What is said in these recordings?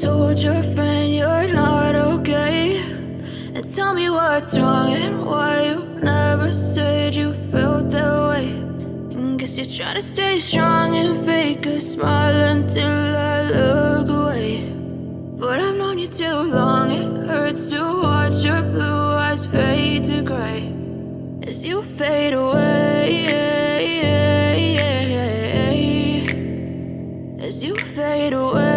told your friend you're not okay, and tell me what's wrong and why you never said you felt that way. And guess you're trying to stay strong and fake a smile until I look away. But I've known you too long, it hurts to watch your blue eyes fade to gray as you fade away, as you fade away.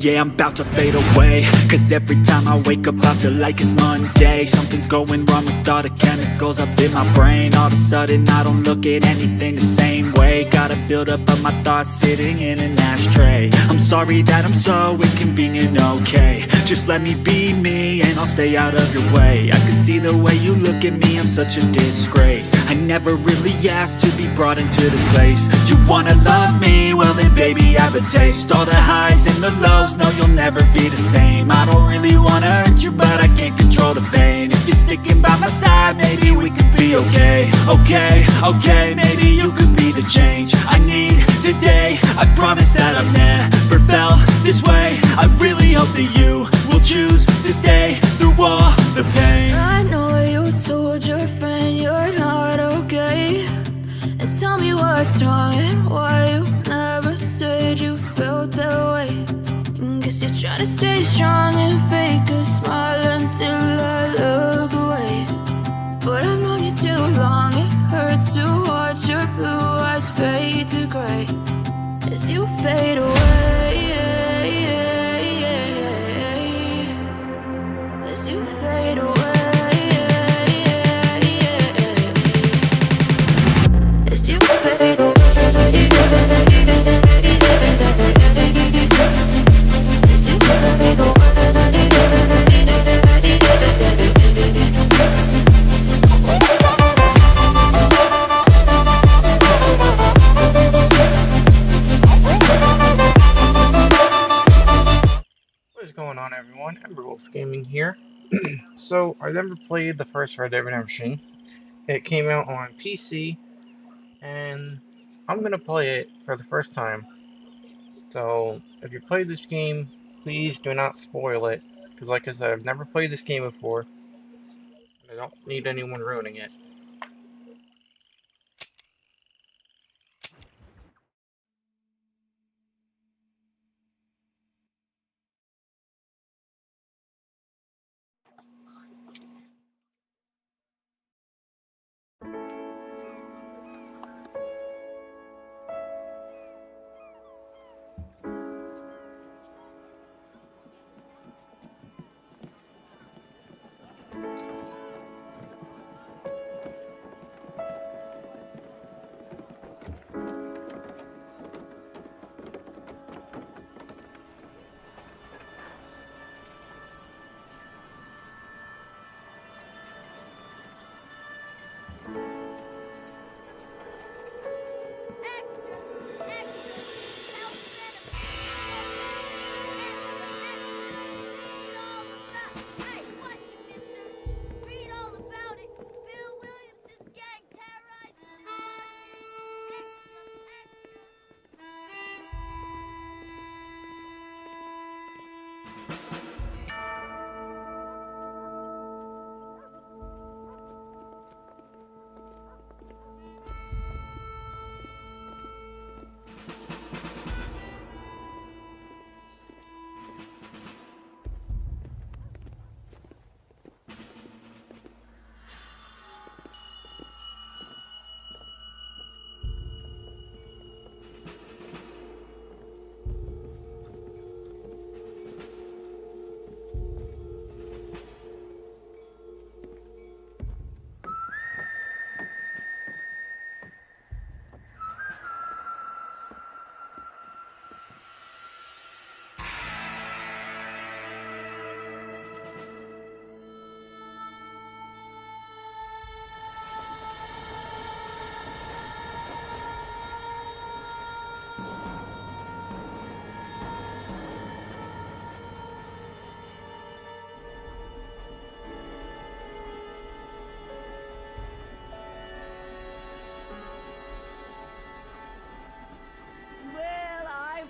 Yeah, I'm about to fade away, cause every time I wake up I feel like it's Monday. Something's going wrong with all the chemicals up in my brain. All of a sudden I don't look at anything the same way. Got a buildup of my thoughts sitting in an ashtray. I'm sorry that I'm so inconvenient, okay. Just let me be me and I'll stay out of your way. I can see the way you look at me, I'm such a disgrace. I never really asked to be brought into this place. You wanna love me? Well then baby I have a taste. All the highs and the lows, no you'll never be the same. I don't really wanna hurt you but I can't control the pain. If you're sticking by my side maybe we could be okay. Okay, maybe you could be the change I need today. I promise that I've never felt this way. I really hope that you will choose to stay through all the pain. I know you told your friend you're not okay, and tell me what's wrong and why you never said you felt that way. And guess you're trying to stay strong and fake a smile until I look away. But I've known you too long, it hurts to watch your blue eyes fade to gray as you fade away, as you fade away, as you fade away. What is going on, everyone? Ember Gaming here. So, I never played the first Red Dead Redemption. It came out on PC, and I'm gonna play it for the first time. So, if you played this game, please do not spoil it, because like I said, I've never played this game before, and I don't need anyone ruining it.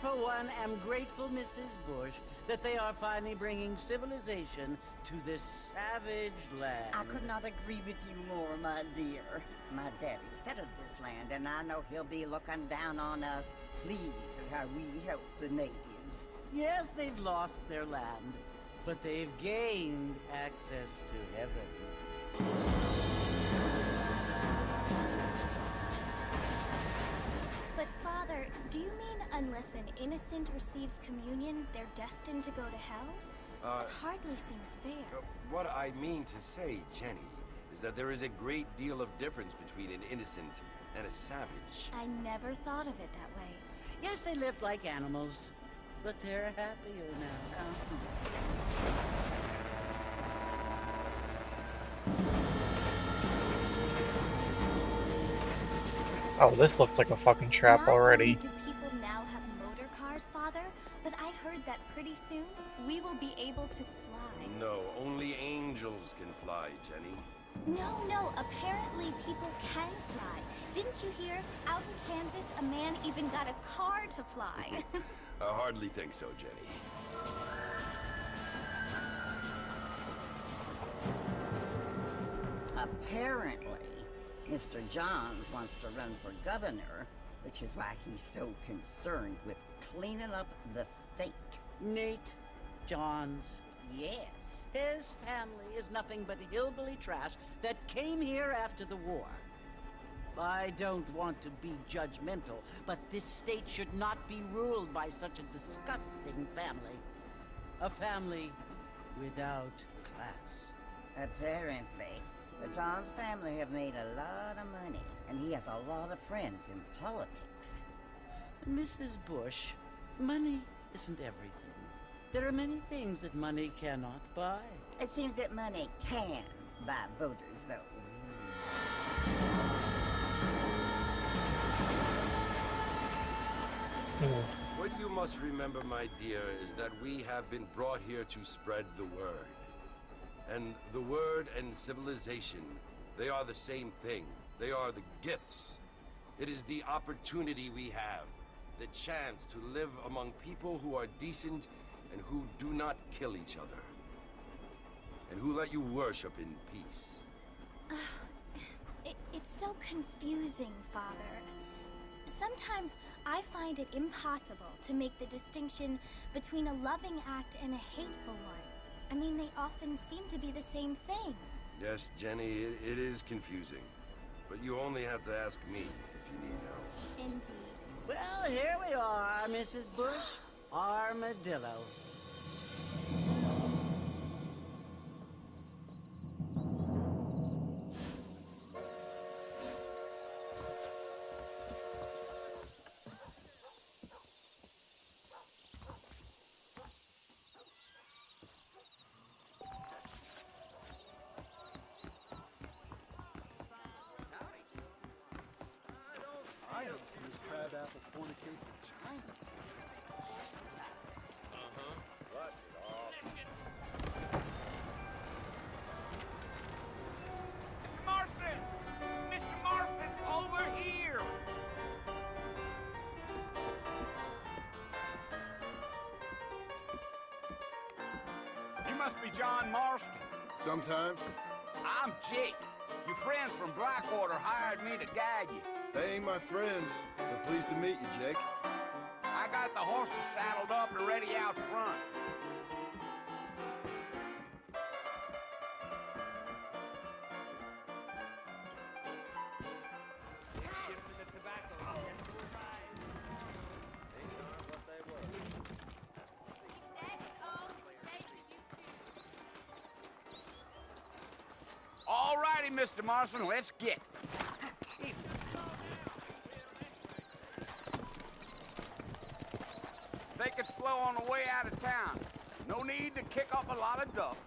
for one, am grateful, Mrs. Bush, that they are finally bringing civilization to this savage land. I could not agree with you more, my dear. My daddy settled this land, and I know he'll be looking down on us, pleased at how we help the natives. Yes, they've lost their land, but they've gained access to heaven. But Father, do you mean unless an innocent receives communion, they're destined to go to hell? That hardly seems fair. What I mean to say, Jenny, is that there is a great deal of difference between an innocent and a savage. I never thought of it that way. Yes, they lived like animals, but they're happier now. Oh, this looks like a fucking trap already. Not only do people now have motor cars, Father, but I heard that pretty soon we will be able to fly. No, only angels can fly, Jenny. No, apparently people can fly. Didn't you hear? Out in Kansas, a man even got a car to fly. I hardly think so, Jenny. Apparently, Mr. Johns wants to run for governor, which is why he's so concerned with cleaning up the state. Nate Johns. Yes. His family is nothing but hillbilly trash that came here after the war. I don't want to be judgmental, but this state should not be ruled by such a disgusting family. A family without class. Apparently, the Johns family have made a lot of money, and he has a lot of friends in politics. Mrs. Bush, money isn't everything. There are many things that money cannot buy. It seems that money can buy voters, though. What you must remember, my dear, is that we have been brought here to spread the word. And the word and civilization, they are the same thing. They are the gifts. It is the opportunity we have, the chance to live among people who are decent and who do not kill each other. And who let you worship in peace. It's so confusing, Father. Sometimes I find it impossible to make the distinction between a loving act and a hateful one. I mean, they often seem to be the same thing. Yes, Jenny, it is confusing. But you only have to ask me if you need help. Indeed. Well, here we are, Mrs. Bush. Armadillo. I hope this crab apple fornicates with China. Blast it off. Mr. Marston! Mr. Marston, over here! You must be John Marston. Sometimes. I'm Jake. Your friends from Blackwater hired me to guide you. They ain't my friends, but pleased to meet you, Jake. I got the horses saddled up and ready out front. All righty, Mr. Marston, let's get. Take it slow on the way out of town. No need to kick up a lot of dust.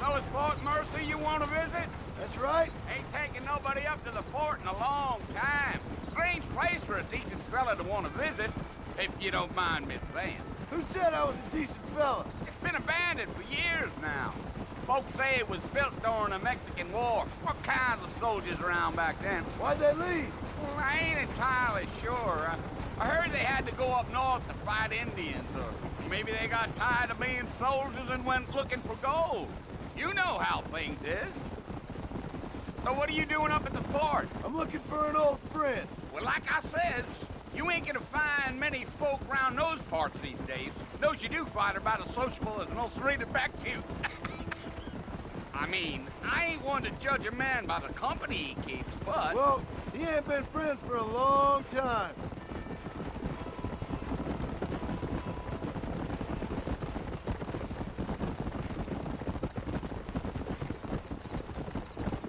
Well, it's Fort Mercy you want to visit? That's right. Ain't taking nobody up to the fort in a long time. Strange place for a decent fella to want to visit, if you don't mind me saying. Who said I was a decent fella? It's been abandoned for years now. Folks say it was built during the Mexican War. What kinds of soldiers around back then? Why'd they leave? Well, I ain't entirely sure. I heard they had to go up north to fight Indians, or maybe they got tired of being soldiers and went looking for gold. You know how things is. So what are you doing up at the fort? I'm looking for an old friend. Well, like I said, you ain't gonna find many folk around those parts these days. Those you do find are about as sociable as most read it back to you. I mean, I ain't one to judge a man by the company he keeps, but... Well, he ain't been friends for a long time.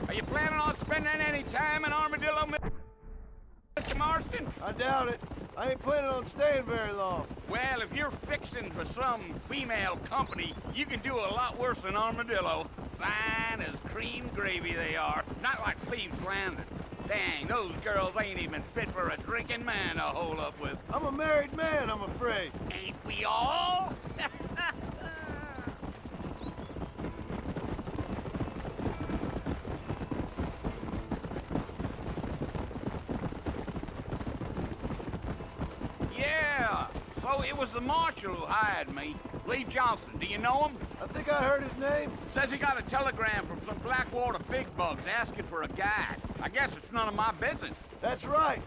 Are you planning on spending any time in Armadillo, Mr. Marston? I doubt it. I ain't planning on staying very long. Well, if you're fixing for some female company, you can do a lot worse than Armadillo. Fine as cream gravy they are. Not like Thieves Landing. Dang, those girls ain't even fit for a drinking man to hole up with. I'm a married man, I'm afraid. Ain't we all? Yeah, so it was the marshal who hired me. Lee Johnson, do you know him? I think I heard his name. Says he got a telegram from some Blackwater big bugs asking for a guide. I guess it's none of my business. That's right.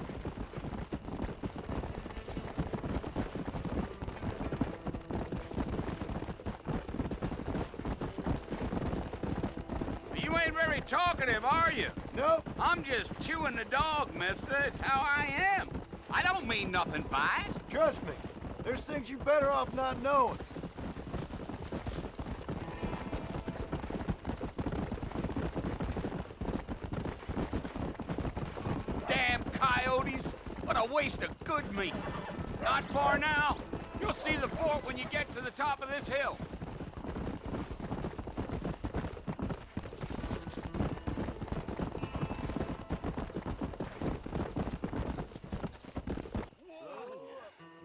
You ain't very talkative, are you? Nope. I'm just chewing the dog, mister. It's how I am. I don't mean nothing by it. Trust me. There's things you're better off not knowing. Damn coyotes. What a waste of good meat. Not far now. You'll see the fort when you get to the top of this hill.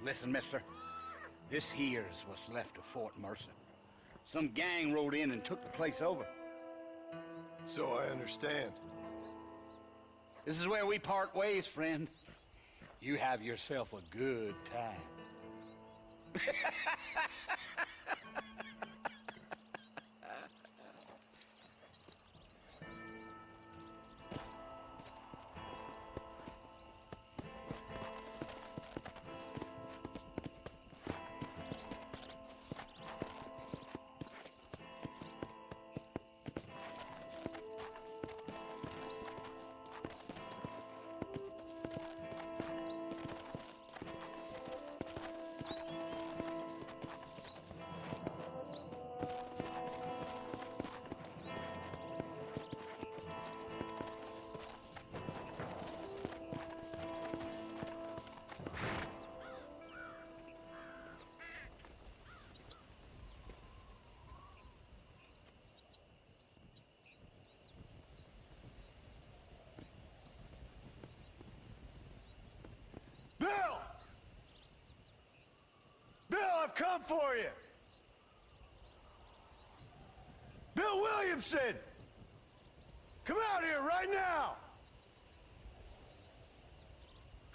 Listen, mister. This here's what's left of Fort Mercer. Some gang rode in and took the place over. So I understand. This is where we part ways, friend. You have yourself a good time. I've come for you! Bill Williamson! Come out here right now!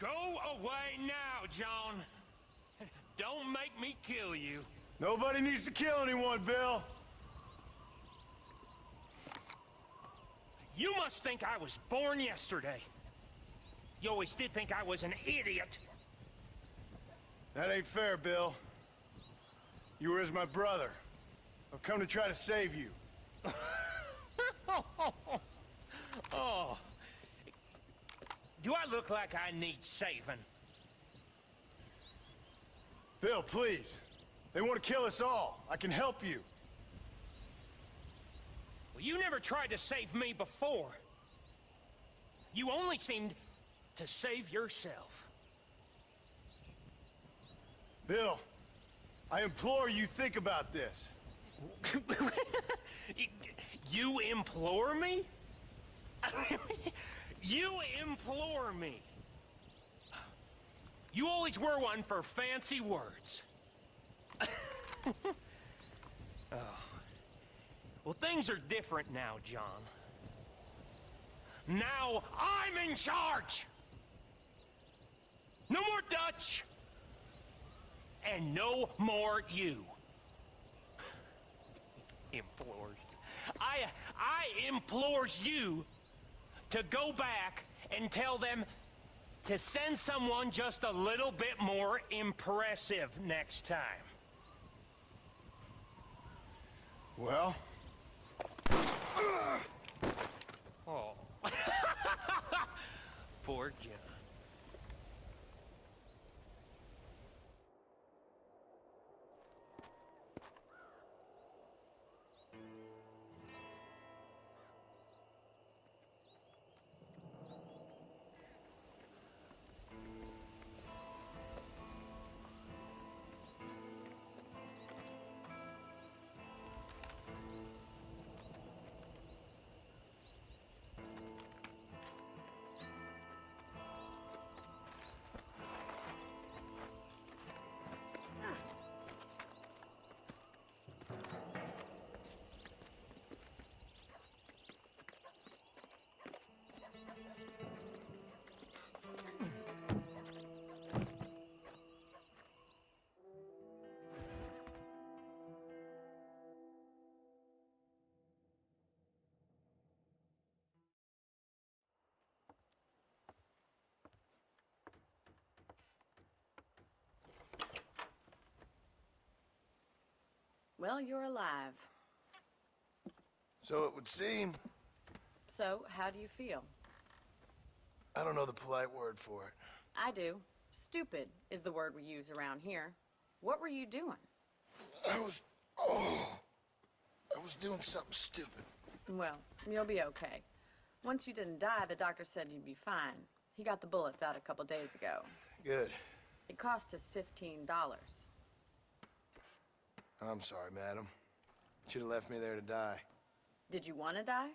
Go away now, John. Don't make me kill you. Nobody needs to kill anyone, Bill. You must think I was born yesterday. You always did think I was an idiot. That ain't fair, Bill. You were as my brother. I've come to try to save you. Oh. Do I look like I need saving? Bill, please. They want to kill us all. I can help you. Well, you never tried to save me before. You only seemed to save yourself. Bill, I implore you think about this. You implore me? You implore me. You always were one for fancy words. Oh. Well, things are different now, John. Now I'm in charge! No more Dutch! And no more you. Implores. I implores you to go back and tell them to send someone just a little bit more impressive next time. Well? Oh. Poor John. Well, you're alive. So it would seem. So, how do you feel? I don't know the polite word for it. I do. Stupid is the word we use around here. What were you doing? I was doing something stupid. Well, you'll be okay. Once you didn't die, the doctor said you'd be fine. He got the bullets out a couple days ago. Good. It cost us $15. I'm sorry, madam. Should have left me there to die. Did you want to die?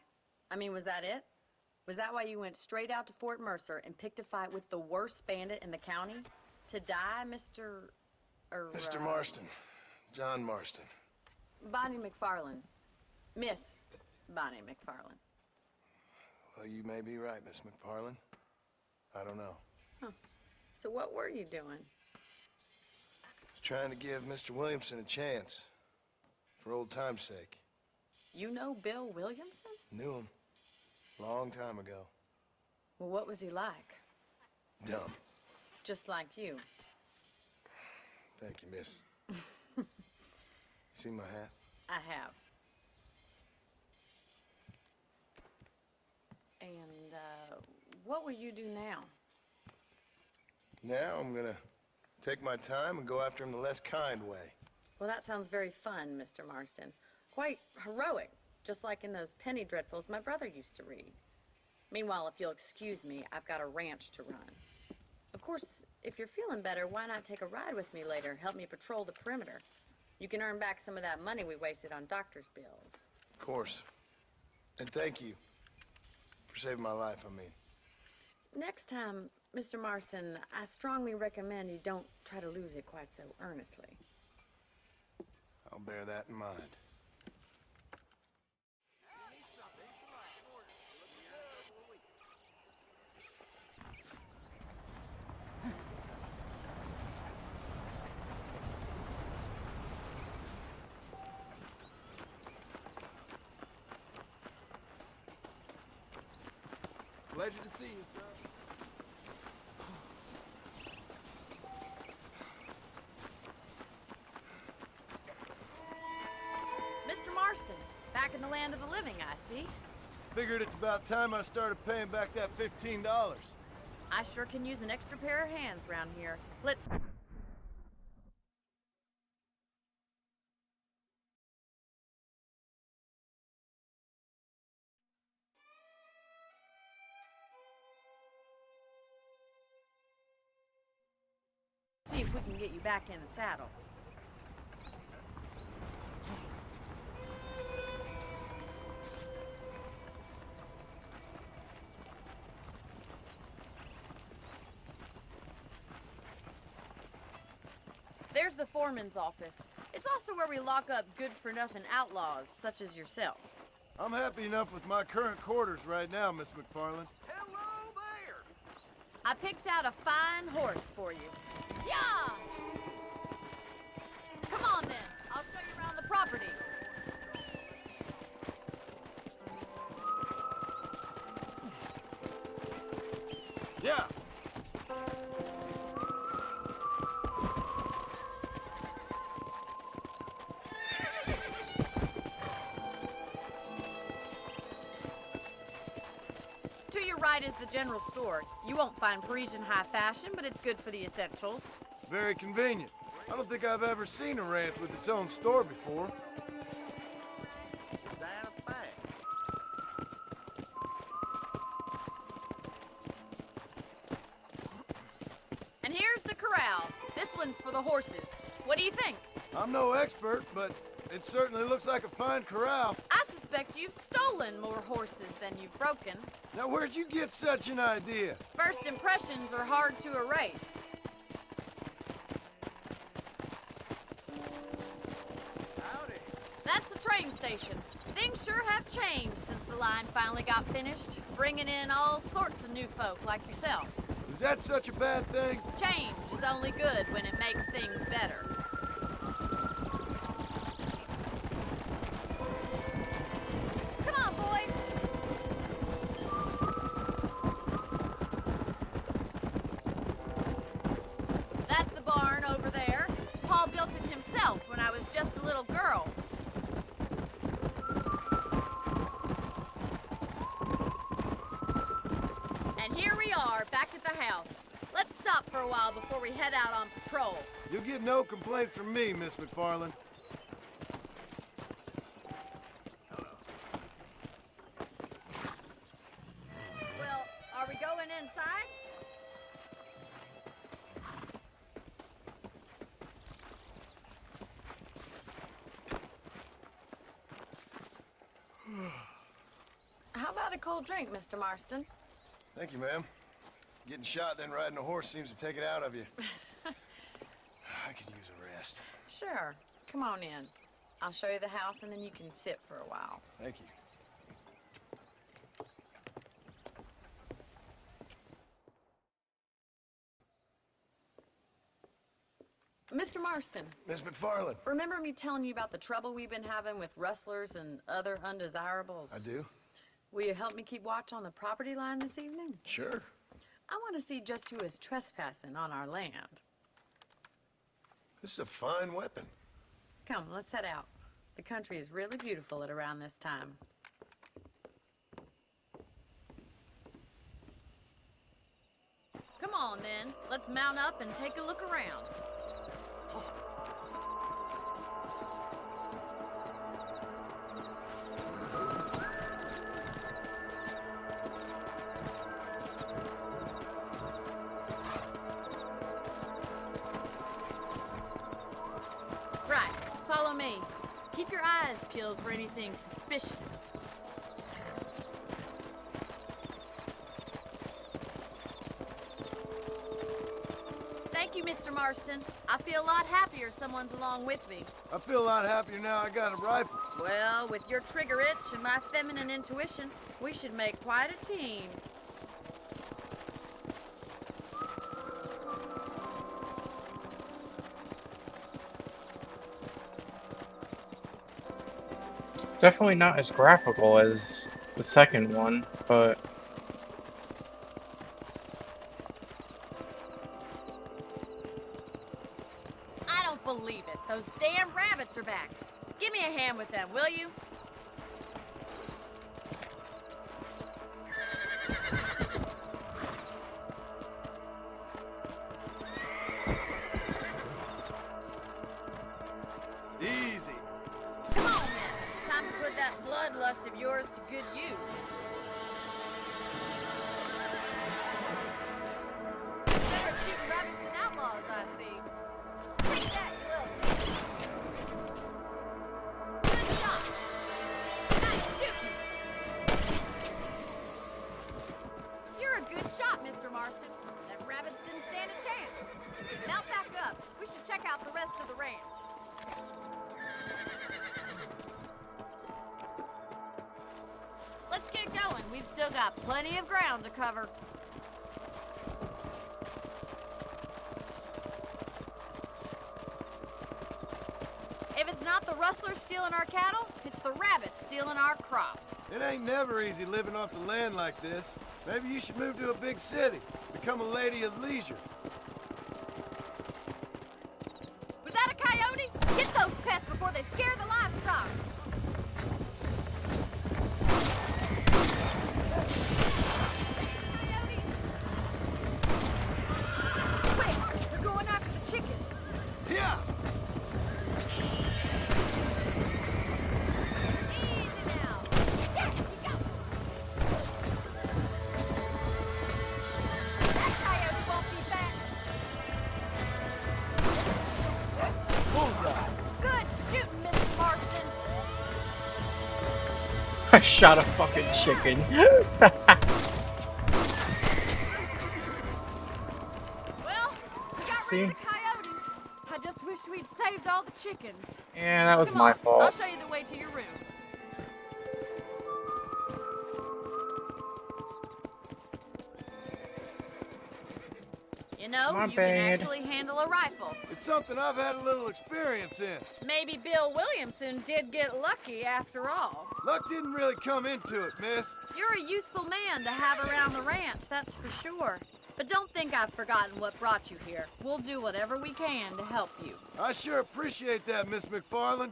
I mean, was that it? Was that why you went straight out to Fort Mercer and picked a fight with the worst bandit in the county? To die, Mr. Mr. Marston. John Marston. Bonnie McFarland. Miss Bonnie McFarland. Well, you may be right, Miss McFarland. I don't know. Huh. So what were you doing? Trying to give Mr. Williamson a chance. For old time's sake. You know Bill Williamson? Knew him. Long time ago. Well, what was he like? Dumb. Just like you. Thank you, miss. See my hat? I have. And, what will you do now? Now I'm gonna take my time and go after him the less kind way. Well, that sounds very fun, Mr. Marston. Quite heroic, just like in those penny dreadfuls my brother used to read. Meanwhile, if you'll excuse me, I've got a ranch to run. Of course, if you're feeling better, why not take a ride with me later? Help me patrol the perimeter. You can earn back some of that money we wasted on doctor's bills. Of course. And thank you for saving my life, I mean. Next time, Mr. Marston, I strongly recommend you don't try to lose it quite so earnestly. I'll bear that in mind. Pleasure to see you, sir. Mr. Marston, back in the land of the living, I see. Figured it's about time I started paying back that $15. I sure can use an extra pair of hands around here. Let's... see if we can get you back in the saddle. There's the foreman's office. It's also where we lock up good-for-nothing outlaws, such as yourself. I'm happy enough with my current quarters right now, Miss McFarland. Hello there! I picked out a fine horse for you. Yeah! Come on, then. I'll show you around the property. Yeah. To your right is the general store. You won't find Parisian high fashion, but it's good for the essentials. Very convenient. I don't think I've ever seen a ranch with its own store before. That a fact? And here's the corral. This one's for the horses. What do you think? I'm no expert, but it certainly looks like a fine corral. I suspect you've stolen more horses than you've broken. Now, where'd you get such an idea? First impressions are hard to erase. Howdy. That's the train station. Things sure have changed since the line finally got finished, bringing in all sorts of new folk like yourself. Is that such a bad thing? Change is only good when it makes things better. Come on, boys. That's the barn over there. Paul built it himself when I was just a little girl. And here we are, back at the house. Let's stop for a while before we head out on patrol. You'll get no complaints from me, Miss McFarland. Well, are we going inside? How about a cold drink, Mr. Marston? Thank you, ma'am. Getting shot, then riding a horse seems to take it out of you. I could use a rest. Sure. Come on in. I'll show you the house, and then you can sit for a while. Thank you. Mr. Marston, Miss McFarland. remember me telling you about the trouble we've been having with rustlers and other undesirables? I do? Will you help me keep watch on the property line this evening? Sure. I want to see just who is trespassing on our land. This is a fine weapon. Come, let's head out. The country is really beautiful at around this time. Come on, then. Let's mount up and take a look around. Right, follow me. Keep your eyes peeled for anything suspicious. Thank you, Mr. Marston. I feel a lot happier someone's along with me. I feel a lot happier now I got a rifle. Well, with your trigger itch and my feminine intuition, we should make quite a team. Definitely not as graphical as the second one, but I don't believe it. Those damn rabbits are back. Give me a hand with them, will you? Easy. Come on, then. Time to put that bloodlust of yours to good use. Better shoot rabbits and outlaws, I see. Take that, you little bitch. Good shot. Nice shooting. You're a good shot, Mr. Marston. Them rabbits didn't stand a chance. Mount back up. We should check out the rest of going. We've still got plenty of ground to cover. If it's not the rustlers stealing our cattle, it's the rabbits stealing our crops. It ain't never easy living off the land like this. Maybe you should move to a big city. Become a lady of leisure. Was that a coyote? Get those pests before they scare the livestock. Quick, they're going after the chicken. Yeah! I shot a fucking chicken. Well, we got See? rid of the coyote. I just wish we'd saved all the chickens. Yeah, that was Come my on, fault. I'll show you the way to your room. You know, My you bad. can actually handle a rifle. It's something I've had a little experience in. Maybe Bill Williamson did get lucky after all. Luck didn't really come into it, miss. You're a useful man to have around the ranch, that's for sure. But don't think I've forgotten what brought you here. We'll do whatever we can to help you. I sure appreciate that, Miss McFarland.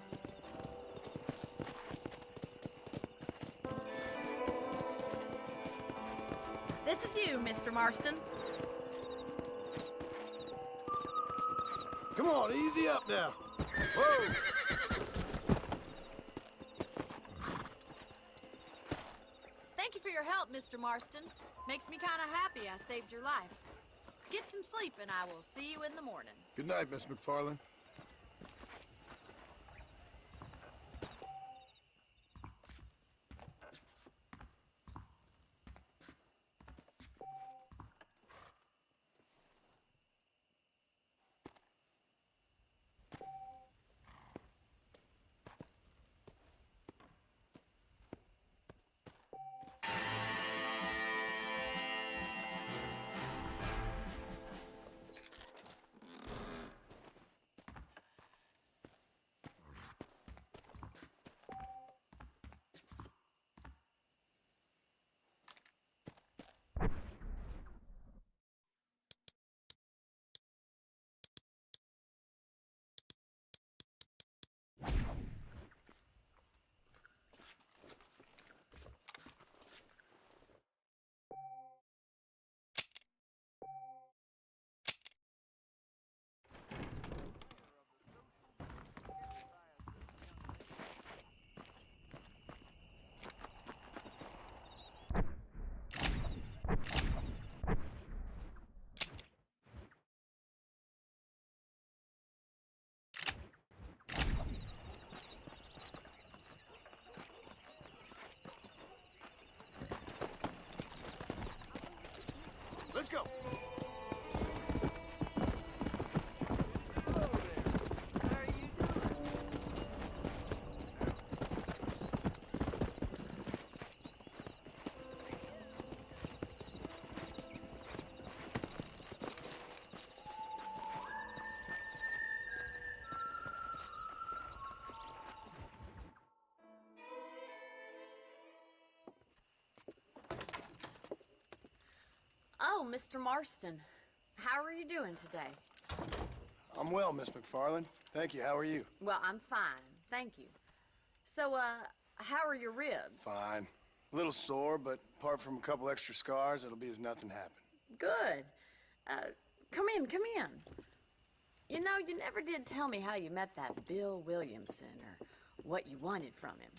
This is you, Mr. Marston. Come on, easy up now. Whoa! Thank you for your help, Mr. Marston. Makes me kind of happy I saved your life. Get some sleep and I will see you in the morning. Good night, Miss McFarland. Let's go. Oh, Mr. Marston. How are you doing today? I'm well, Miss McFarland. Thank you. How are you? Well, I'm fine. Thank you. So, how are your ribs? Fine. A little sore, but apart from a couple extra scars, it'll be as nothing happened. Good. Come in, come in. You know, you never did tell me how you met that Bill Williamson or what you wanted from him.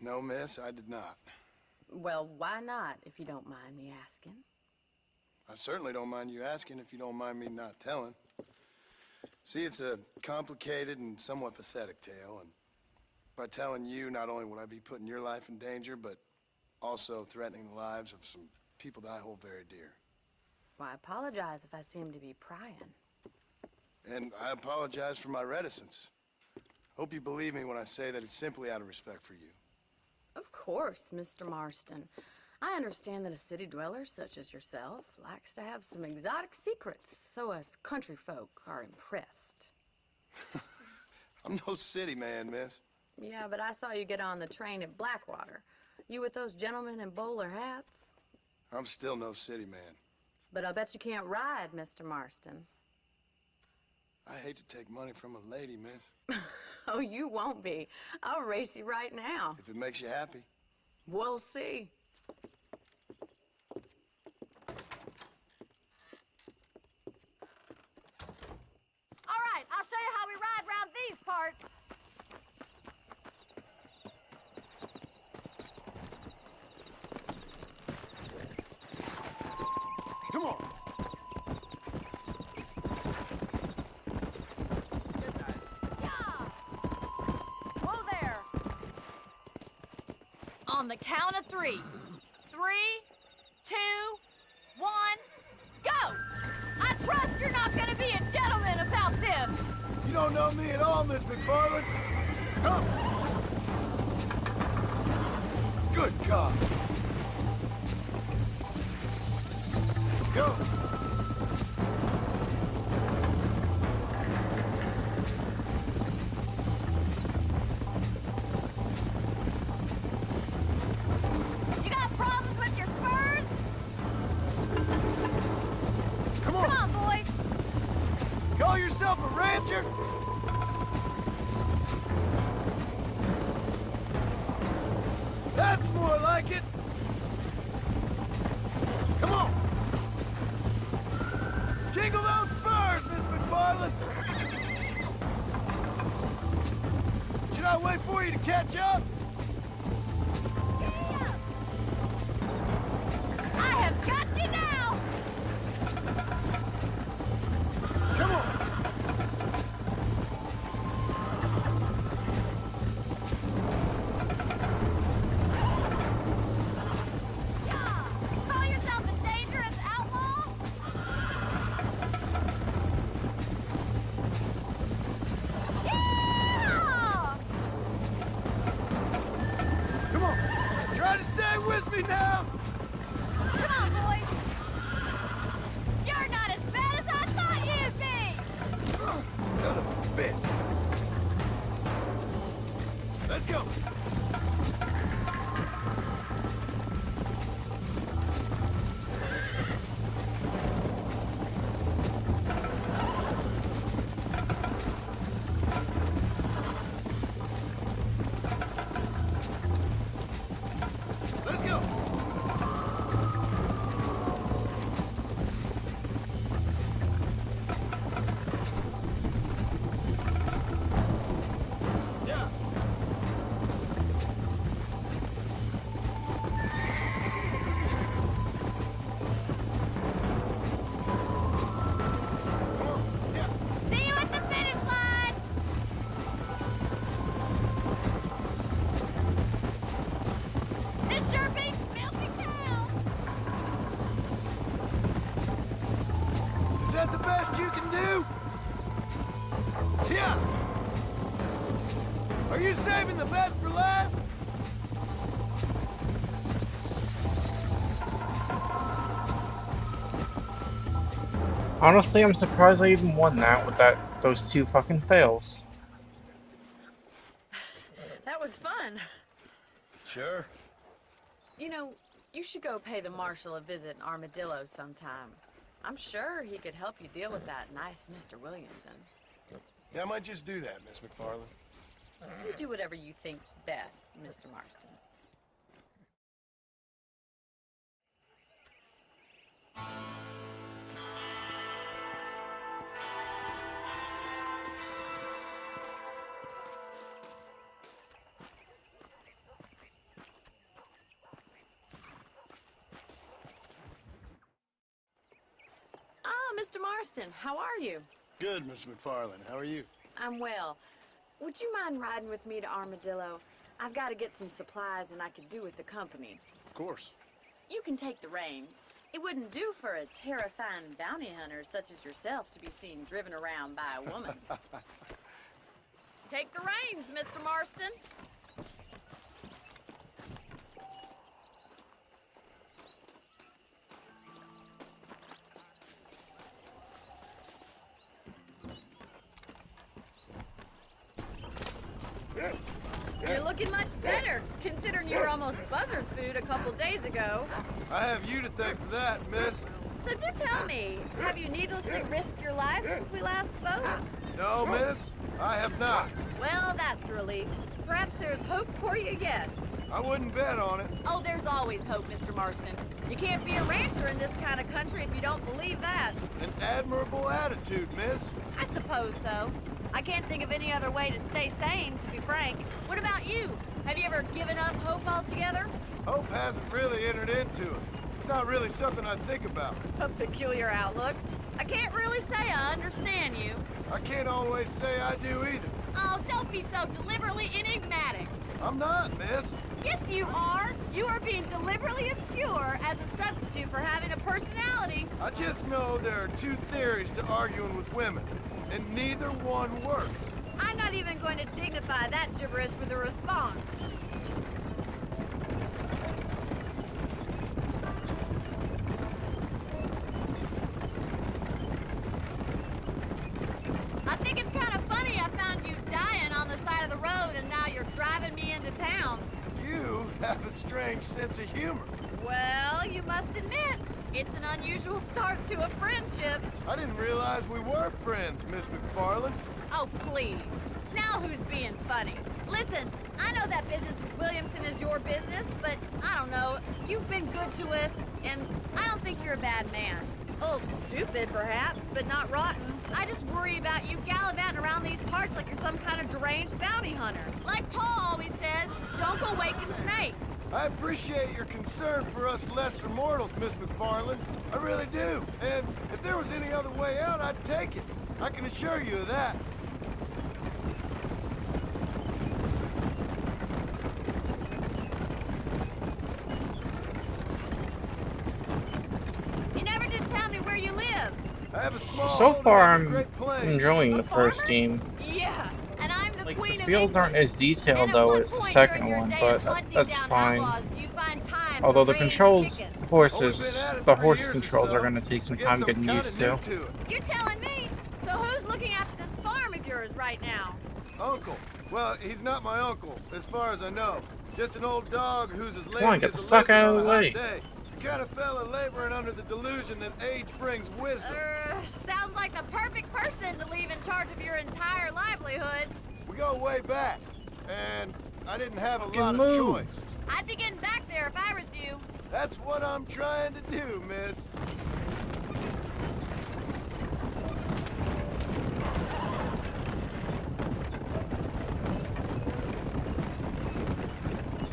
No, miss, I did not. Well, why not, if you don't mind me asking? I certainly don't mind you asking if you don't mind me not telling. See, it's a complicated and somewhat pathetic tale, and by telling you, not only would I be putting your life in danger, but also threatening the lives of some people that I hold very dear. Well, I apologize if I seem to be prying. And I apologize for my reticence. Hope you believe me when I say that it's simply out of respect for you. Of course, Mr. Marston. I understand that a city dweller such as yourself likes to have some exotic secrets, so us country folk are impressed. I'm no city man, miss. Yeah, but I saw you get on the train at Blackwater. You with those gentlemen in bowler hats? I'm still no city man. But I'll bet you can't ride, Mr. Marston. I hate to take money from a lady, miss. Oh, you won't be. I'll race you right now. If it makes you happy. We'll see. All right, I'll show you how we ride around these parts. Come on. Whoa there. On the count of 3. 3, 2, 1, go! I trust you're not gonna be a gentleman about this. You don't know me at all, Miss McFarland. Come. Good God. Go. You got problems with your spurs? Come on. Come on, boy. Call yourself a rancher? That's more like it. Come on. Jingle those spurs, Miss McFarland. Should I wait for you to catch up? I have got you now. Come on. Yeah. Call yourself a dangerous outlaw? Yeah! Come on. Try to stay with me now. Come on, boy. You're not as bad as I thought you'd be. Son of a bitch. Let's go. Let's go. Yeah. Come on. Yeah. See you at the finish line. This sure beats milking cows. Is that the best you can do? Yeah. Are you saving the best for last? Honestly, I'm surprised I even won that with those 2 fucking fails. That was fun. Sure. You know, you should go pay the marshal a visit in Armadillo sometime. I'm sure he could help you deal with that nice Mr. Williamson. Yeah, I might just do that, Miss McFarland. You do whatever you think's best, Mr. Marston. Ah, Mr. Marston, how are you? Good, Miss McFarland. How are you? I'm well. Would you mind riding with me to Armadillo? I've got to get some supplies and I could do with the company. Of course. You can take the reins. It wouldn't do for a terrifying bounty hunter such as yourself to be seen driven around by a woman. Take the reins, Mr. Marston. You're looking much better, considering you were almost buzzard food a couple days ago. I have you to thank for that, miss. So do tell me, have you needlessly risked your life since we last spoke? No, miss, I have not. Well, that's a relief. Perhaps there's hope for you yet. I wouldn't bet on it. Oh, there's always hope, Mr. Marston. You can't be a rancher in this kind of country if you don't believe that. An admirable attitude, miss. I suppose so. I can't think of any other way to stay sane, to be frank. What about you? Have you ever given up hope altogether? Hope hasn't really entered into it. It's not really something I think about. A peculiar outlook. I can't really say I understand you. I can't always say I do either. Oh, don't be so deliberately enigmatic. I'm not, miss. Yes, you are. You are being deliberately obscure as a substitute for having a personality. I just know there are two theories to arguing with women, and neither one works. I'm not even going to dignify that gibberish with a response. I think it's kind of funny I found you dying on the side of the road and now you're driving me into town. You have a strange sense of humor. Well, you must admit, it's an unusual start to a friendship. I didn't realize we were friends, Miss McFarland. Oh, please. Now who's being funny? Listen, I know that business with Williamson is your business, but I don't know. You've been good to us, and I don't think you're a bad man. A little stupid, perhaps, but not rotten. I just worry about you gallivanting around these parts like you're some kind of deranged bounty hunter. Like Paul always says, don't go waking snakes. I appreciate your concern for us lesser mortals, Miss McFarland. I really do. And if there was any other way out, I'd take it. I can assure you of that. You never did tell me where you live. I have a small So far, home in I'm Great Plains. enjoying the first game. Yeah, and I'm the Like, queen the of fields aren't as detailed though as the second one, but that's fine. Although the controls, the horse controls are gonna take some time getting used to. You're telling me? So who's looking after this farm of yours right now? Uncle. Well, he's not my uncle, as far as I know. Just an old dog who's as lazy Come on, get as the a fuck lizard out of on the a hot way. day. The kind of fella laboring under the delusion that age brings wisdom. Sounds like the perfect person to leave in charge of your entire livelihood. We go way back, and I didn't have a Fucking lot of choice. I'd be getting back there if I was you. That's what I'm trying to do, miss.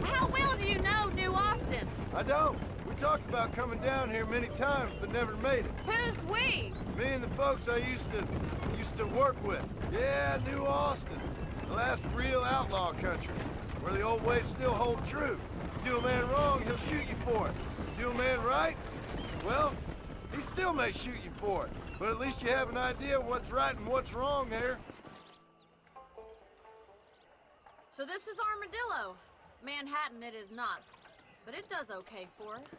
How well do you know New Austin? I don't. We talked about coming down here many times, but never made it. Who's we? Me and the folks I used to work with. Yeah, New Austin. The last real outlaw country, where the old ways still hold true. You do a man wrong, he'll shoot you for it. You do a man right, well, he still may shoot you for it. But at least you have an idea of what's right and what's wrong there. So this is Armadillo. Manhattan it is not, but it does okay for us.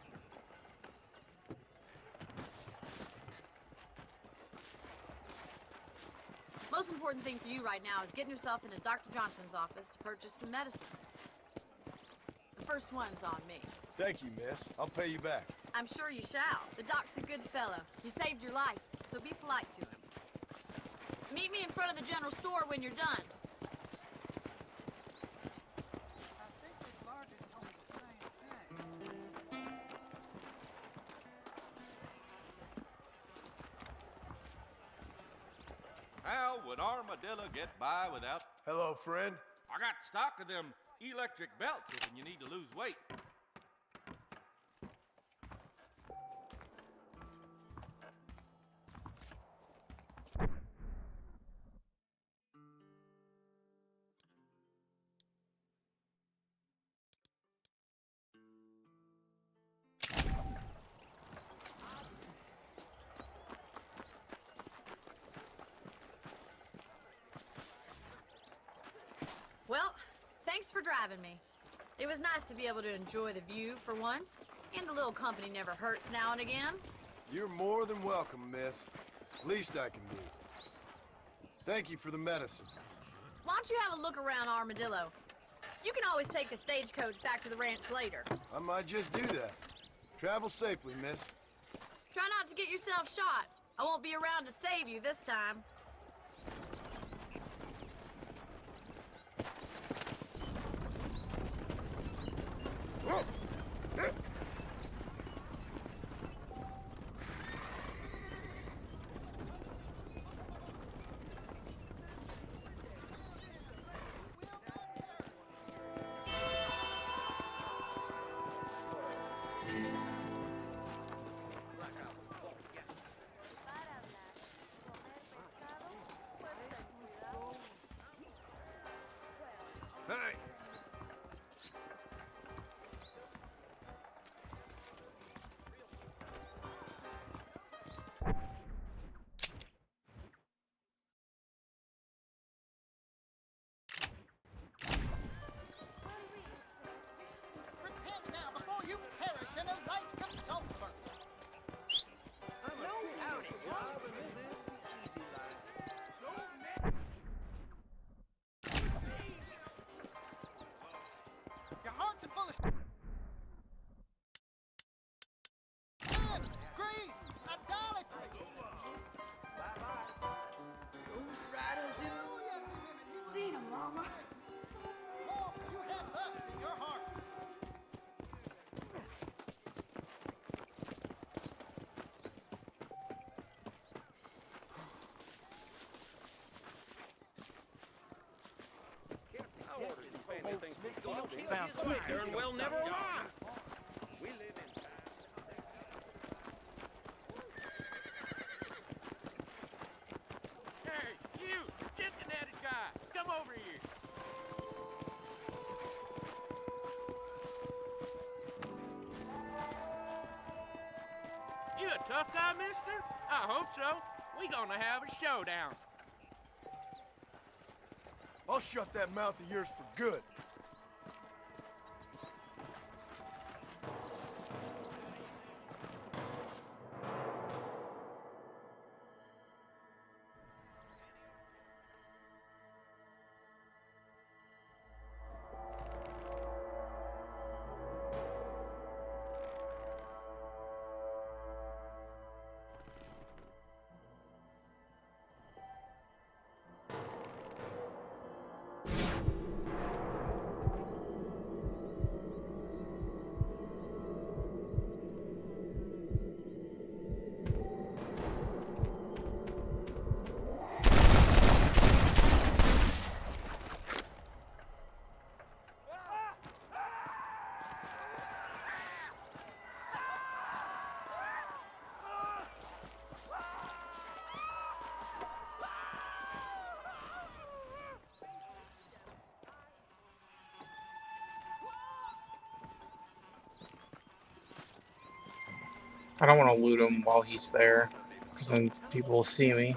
Most important thing for you right now is getting yourself into Dr. Johnson's office to purchase some medicine. The first one's on me. Thank you, miss. I'll pay you back. I'm sure you shall. The doc's a good fellow. He saved your life, so be polite to him. Meet me in front of the general store when you're done. How would Armadillo get by without... Hello, friend. I got stock of them electric belts if you need to lose weight. Well, thanks for driving me. It was nice to be able to enjoy the view for once, and a little company never hurts now and again. You're more than welcome, miss. Least I can do. Thank you for the medicine. Why don't you have a look around Armadillo? You can always take a stagecoach back to the ranch later. I might just do that. Travel safely, miss. Try not to get yourself shot. I won't be around to save you this time. Hey! Repent now before you perish in a lake of sulfur. Your hearts are full of sin, greed, idolatry. Ghost riders in seen 'em, Mama. More, you have lust in your hearts. Found two darn well never arrived. We live in Hey, you! Chicken-headed guy! Come over here! You a tough guy, mister? I hope so. We gonna have a showdown. I'll shut that mouth of yours for good. I don't want to loot him while he's there, because then people will see me.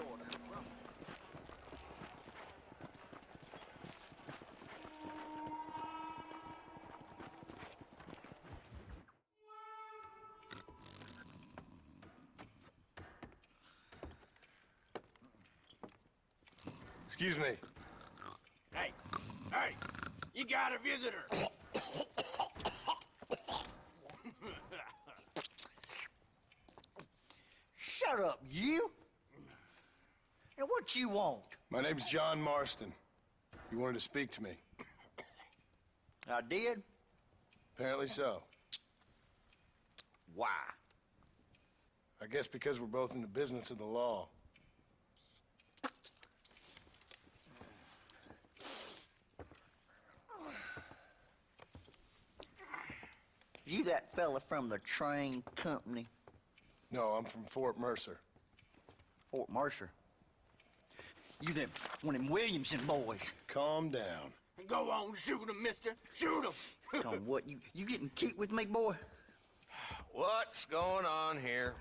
Excuse me. Hey, you got a visitor. Shut up, you! And what you want? My name's John Marston. You wanted to speak to me. I did? Apparently so. Why? I guess because we're both in the business of the law. You that fella from the train company? No, I'm from Fort Mercer. Fort Mercer? You them, one of them Williamson boys. Calm down. Go on, shoot him, mister. Shoot him. Come, what, you getting kicked with me, boy? What's going on here?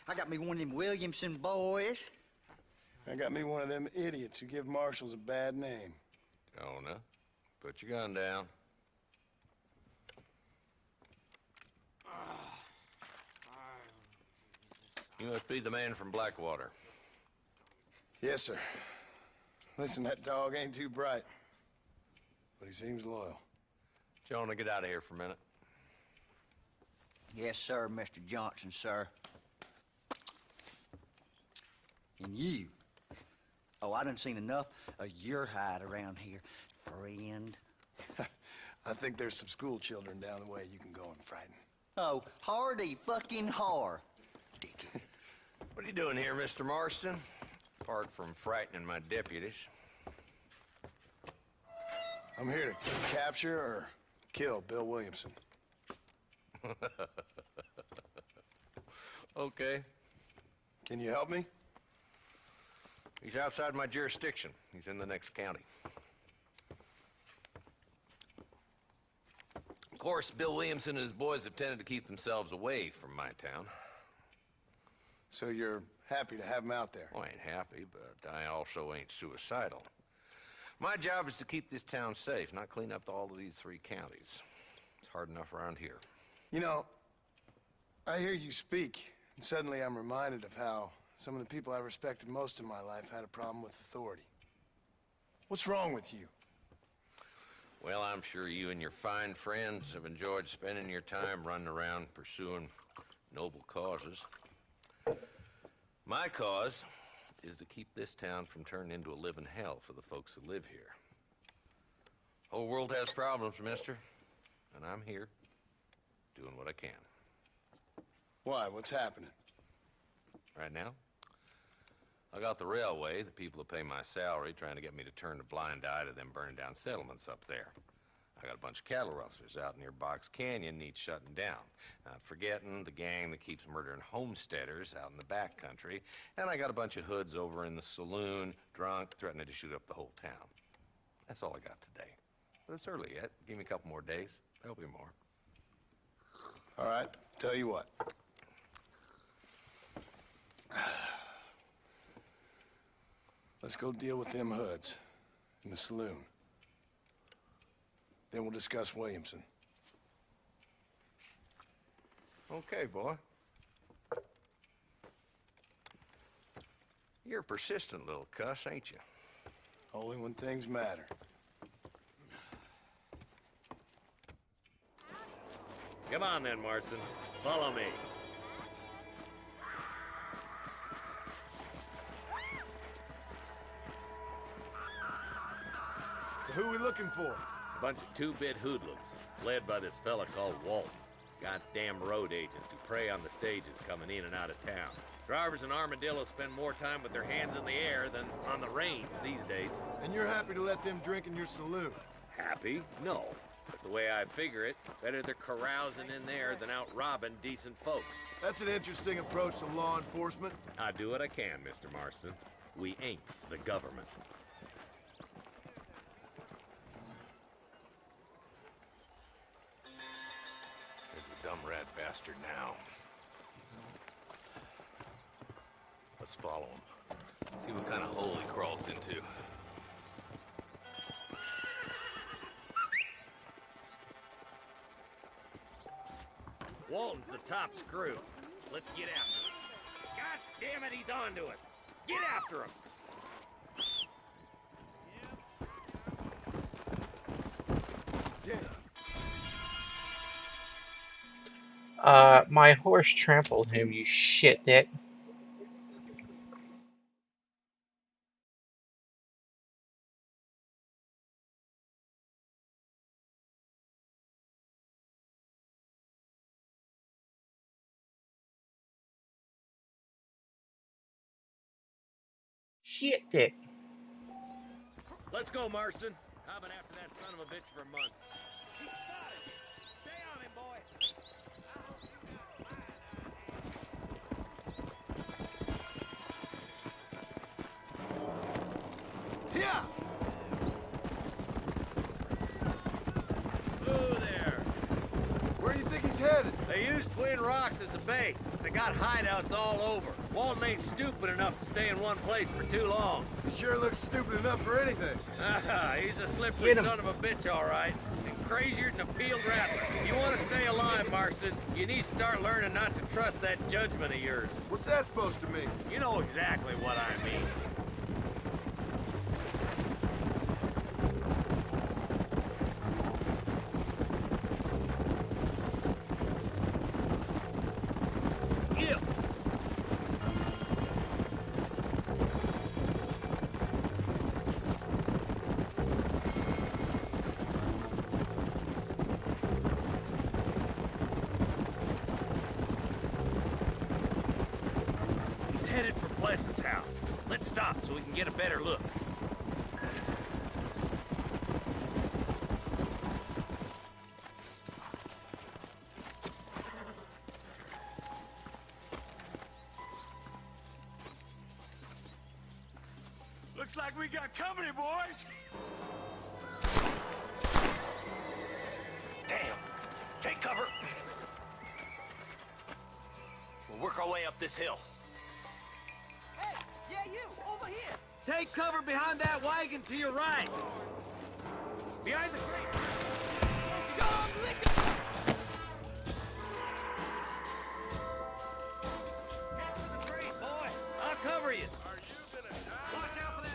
I got me one of them Williamson boys. I got me one of them idiots who give marshals a bad name. Jonah, put your gun down. You must be the man from Blackwater. Yes, sir. Listen, that dog ain't too bright. but he seems loyal. Jonah, get out of here for a minute. Yes, sir, Mr. Johnson, sir. And you. Oh, I done seen enough of your hide around here, friend. I think there's some school children down the way you can go and frighten. Oh, hardy fucking har. Dickhead. What are you doing here, Mr. Marston? Apart from frightening my deputies. I'm here to capture or kill Bill Williamson. Okay. Can you help me? He's outside my jurisdiction. He's in the next county. Of course, Bill Williamson and his boys have tended to keep themselves away from my town. So you're happy to have him out there? Well, I ain't happy, but I also ain't suicidal. My job is to keep this town safe, not clean up all of these 3 counties. It's hard enough around here. You know, I hear you speak, and suddenly I'm reminded of how some of the people I respected most in my life had a problem with authority. What's wrong with you? Well, I'm sure you and your fine friends have enjoyed spending your time running around pursuing noble causes. My cause is to keep this town from turning into a living hell for the folks who live here. Whole world has problems, mister, and I'm here doing what I can. Why? What's happening? Right now, I got the railway, the people who pay my salary, trying to get me to turn a blind eye to them burning down settlements up there. I got a bunch of cattle rustlers out near Box Canyon needs shutting down. Not forgetting the gang that keeps murdering homesteaders out in the back country. And I got a bunch of hoods over in the saloon, drunk, threatening to shoot up the whole town. That's all I got today. But it's early yet. Give me a couple more days. There'll be more. All right, tell you what. Let's go deal with them hoods in the saloon. Then we'll discuss Williamson. Okay, boy. You're a persistent little cuss, ain't you? Only when things matter. Come on then, Marston. Follow me. So who are we looking for? A bunch of 2-bit hoodlums, led by this fella called Walton. Goddamn road agents who prey on the stages coming in and out of town. Drivers in Armadillo spend more time with their hands in the air than on the reins these days. And you're happy to let them drink in your saloon? Happy? No. But the way I figure it, better they're carousing in there than out robbing decent folks. That's an interesting approach to law enforcement. I do what I can, Mr. Marston. We ain't the government. There's the dumb rat bastard now. Let's follow him. See what kind of hole he crawls into. Walton's the top screw. Let's get after him. God damn it, he's on to us. Get after him. My horse trampled him, you shit dick. Shit dick. Let's go, Marston. I've been after that son of a bitch for months. He's spotted. Stay on him, boy. Yeah. Ooh, there. Where do you think he's headed? They use Twin Rocks as a base, but they got hideouts all over. Walton ain't stupid enough to stay in one place for too long. He sure looks stupid enough for anything. He's a slippery son of a bitch, all right. And crazier than a peeled rattler. You want to stay alive, Marston, you need to start learning not to trust that judgment of yours. What's that supposed to mean? You know exactly what I mean. Let's stop so we can get a better look. Looks like we got company, boys. Damn! Take cover. We'll work our way up this hill. Hey, yeah, you, over here. Take cover behind that wagon to your right. Behind the crate. Get to the crate, boy. I'll cover you. Are you gonna die? Watch out for that.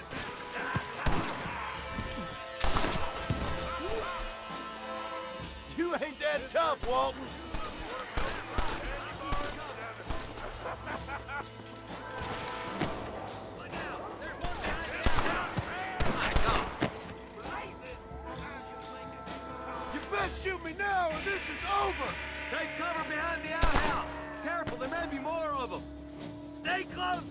You ain't that tough, Walton. You best shoot me now or this is over! Take cover behind the outhouse. Careful, there may be more of them. Stay close.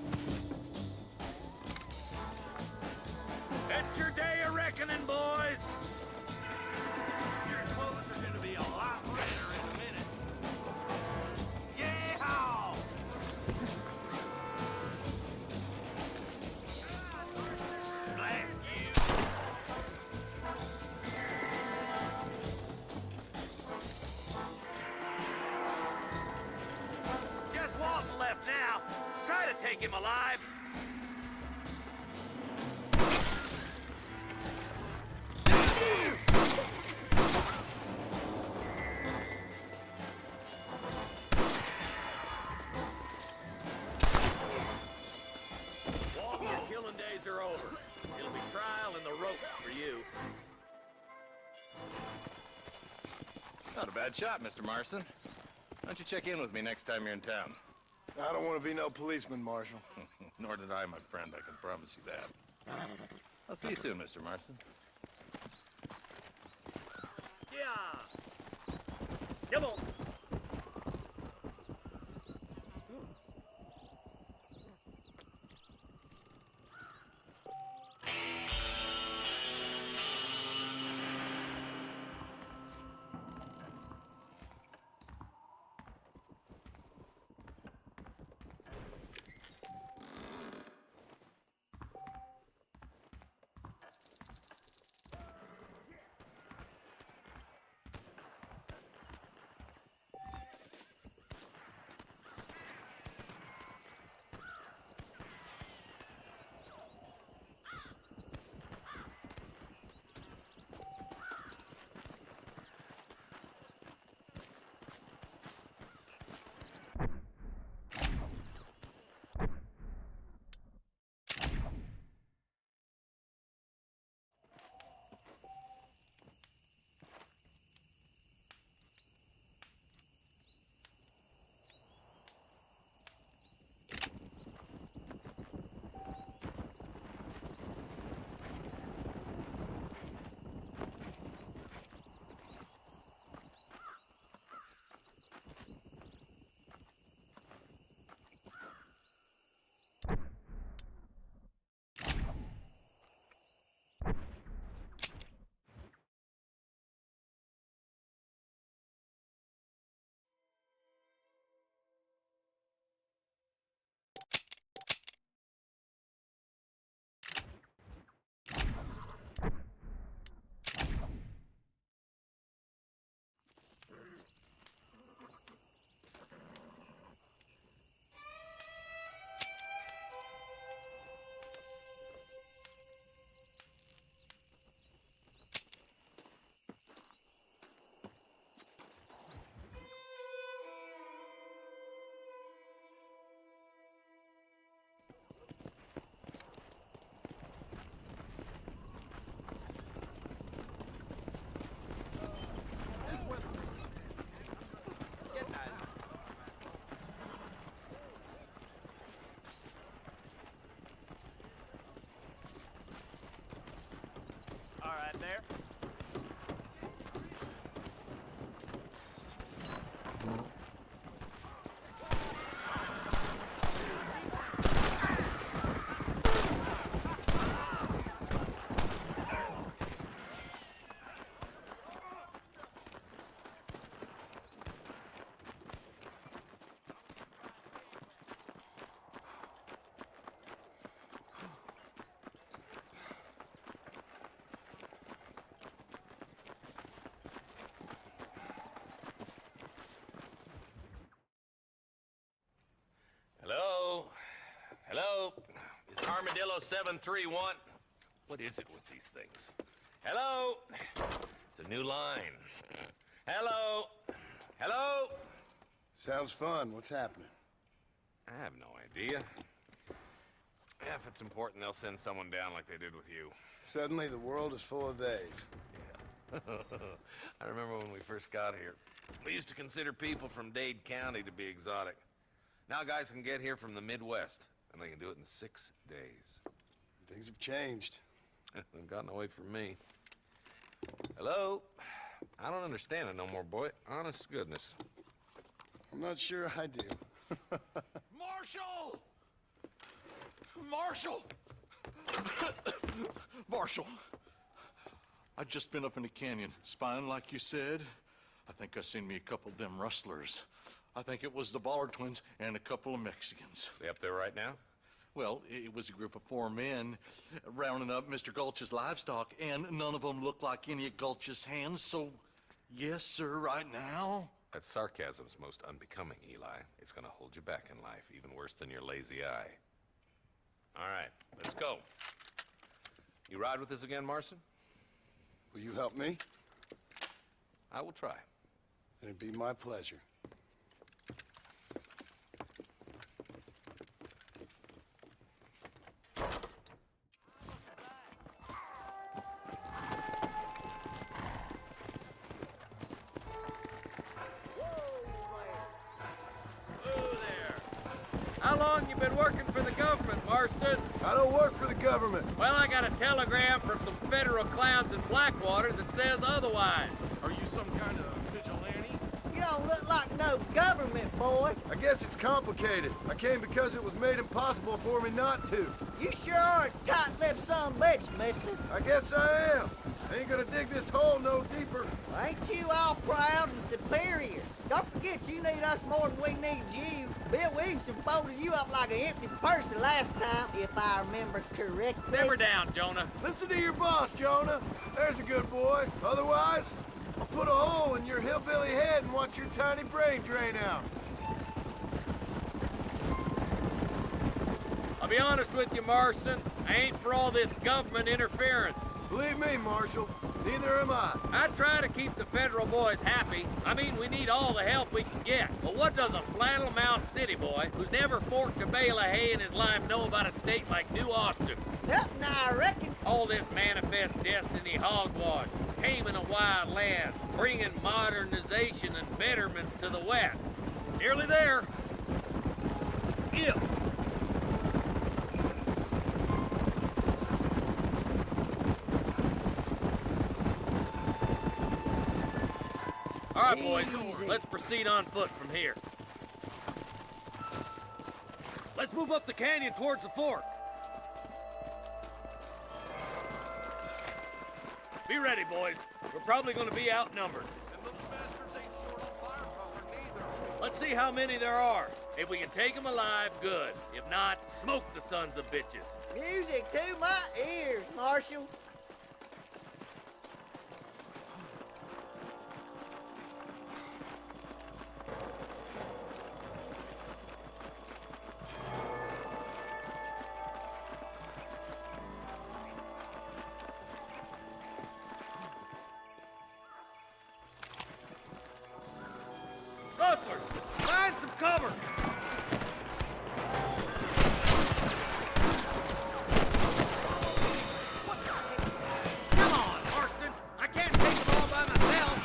That's your day of reckoning, boys. Your clothes are gonna be a lot redder in a minute. Yeehaw! Blast you! Just Walton left now. Try to take him alive. Walton, your killing days are over. It'll be trial and the ropes for you. Not a bad shot, Mr. Marston. Why don't you check in with me next time you're in town? I don't want to be no policeman, Marshal. Nor did I, my friend, I can promise you that. I'll see you soon, Mr. Marston. Yeah. Come on. there? Armadillo 731. What is it with these things? Hello? It's a new line. Hello? Hello? Sounds fun. What's happening? I have no idea. Yeah, if it's important, they'll send someone down like they did with you. Suddenly, the world is full of theys. Yeah. I remember when we first got here. We used to consider people from Dade County to be exotic. Now guys can get here from the Midwest, and they can do it in 6 days. Things have changed. They've gotten away from me. Hello? I don't understand it no more, boy. Honest to goodness. I'm not sure I do. Marshall! Marshall! Marshall! I just been up in the canyon, spying like you said. I think I seen me a couple of them rustlers. I think it was the Ballard twins and a couple of Mexicans. They up there right now? Well, it was a group of 4 men rounding up Mr. Gulch's livestock, and none of them looked like any of Gulch's hands, so yes, sir, right now. That sarcasm's most unbecoming, Eli. It's gonna hold you back in life, even worse than your lazy eye. All right, let's go. You ride with us again, Marston? Will you help me? I will try. It'd be my pleasure. How long you been working for the government, Marston? I don't work for the government. Well, I got a telegram from some federal clowns in Blackwater that says otherwise. Are you some kind of vigilante? You don't look like no government, boy. I guess it's complicated. I came because it was made impossible for me not to. You sure are a tight-lipped son of a bitch, mister. I guess I am. I ain't gonna dig this hole no deeper. Well, ain't you all proud and superior? Don't forget you need us more than we need you. Bill Williamson folded you up like an empty purse the last time, if I remember correctly. Simmer down, Jonah. Listen to your boss, Jonah. There's a good boy. Otherwise, I'll put a hole in your hillbilly head and watch your tiny brain drain out. I'll be honest with you, Marston. I ain't for all this government interference. Believe me, Marshal, neither am I. I try to keep the federal boys happy. I mean, we need all the help we can get. But what does a flannel-mouthed city boy who's never forked a bale of hay in his life know about a state like New Austin? Nothing, I reckon. All this manifest destiny hogwash, taming a wild land, bringing modernization and betterment to the West. Nearly there. Yeah. All right, boys, let's proceed on foot from here. Let's move up the canyon towards the fort. Be ready, boys. We're probably going to be outnumbered. And those bastards ain't short on firepower neither. Let's see how many there are. If we can take them alive, good. If not, smoke the sons of bitches. Music to my ears, Marshal. Rustlers, find some cover. Come on, Marston. I can't take them all by myself.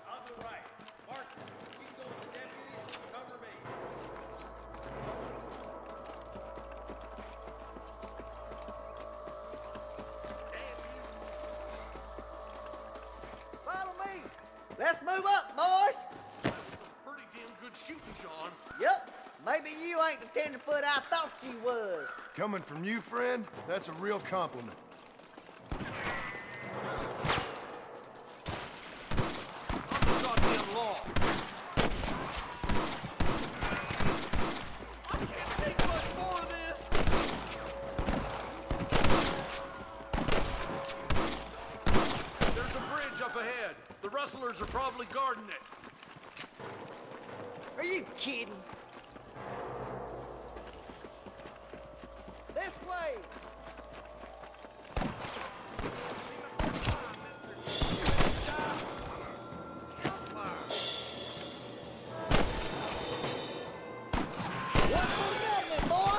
I'll do right. Marston, you go with the deputies, cover me. Follow me. Let's move up, boys. That was some pretty damn good shooting, John. Yep. Maybe you ain't the tenderfoot I thought you was. Coming from you, friend, that's a real compliment. I'm the goddamn law. I can't take much more of this. There's a bridge up ahead. The rustlers are probably guarding it. Are you kidding? This way! What's for the government, boy?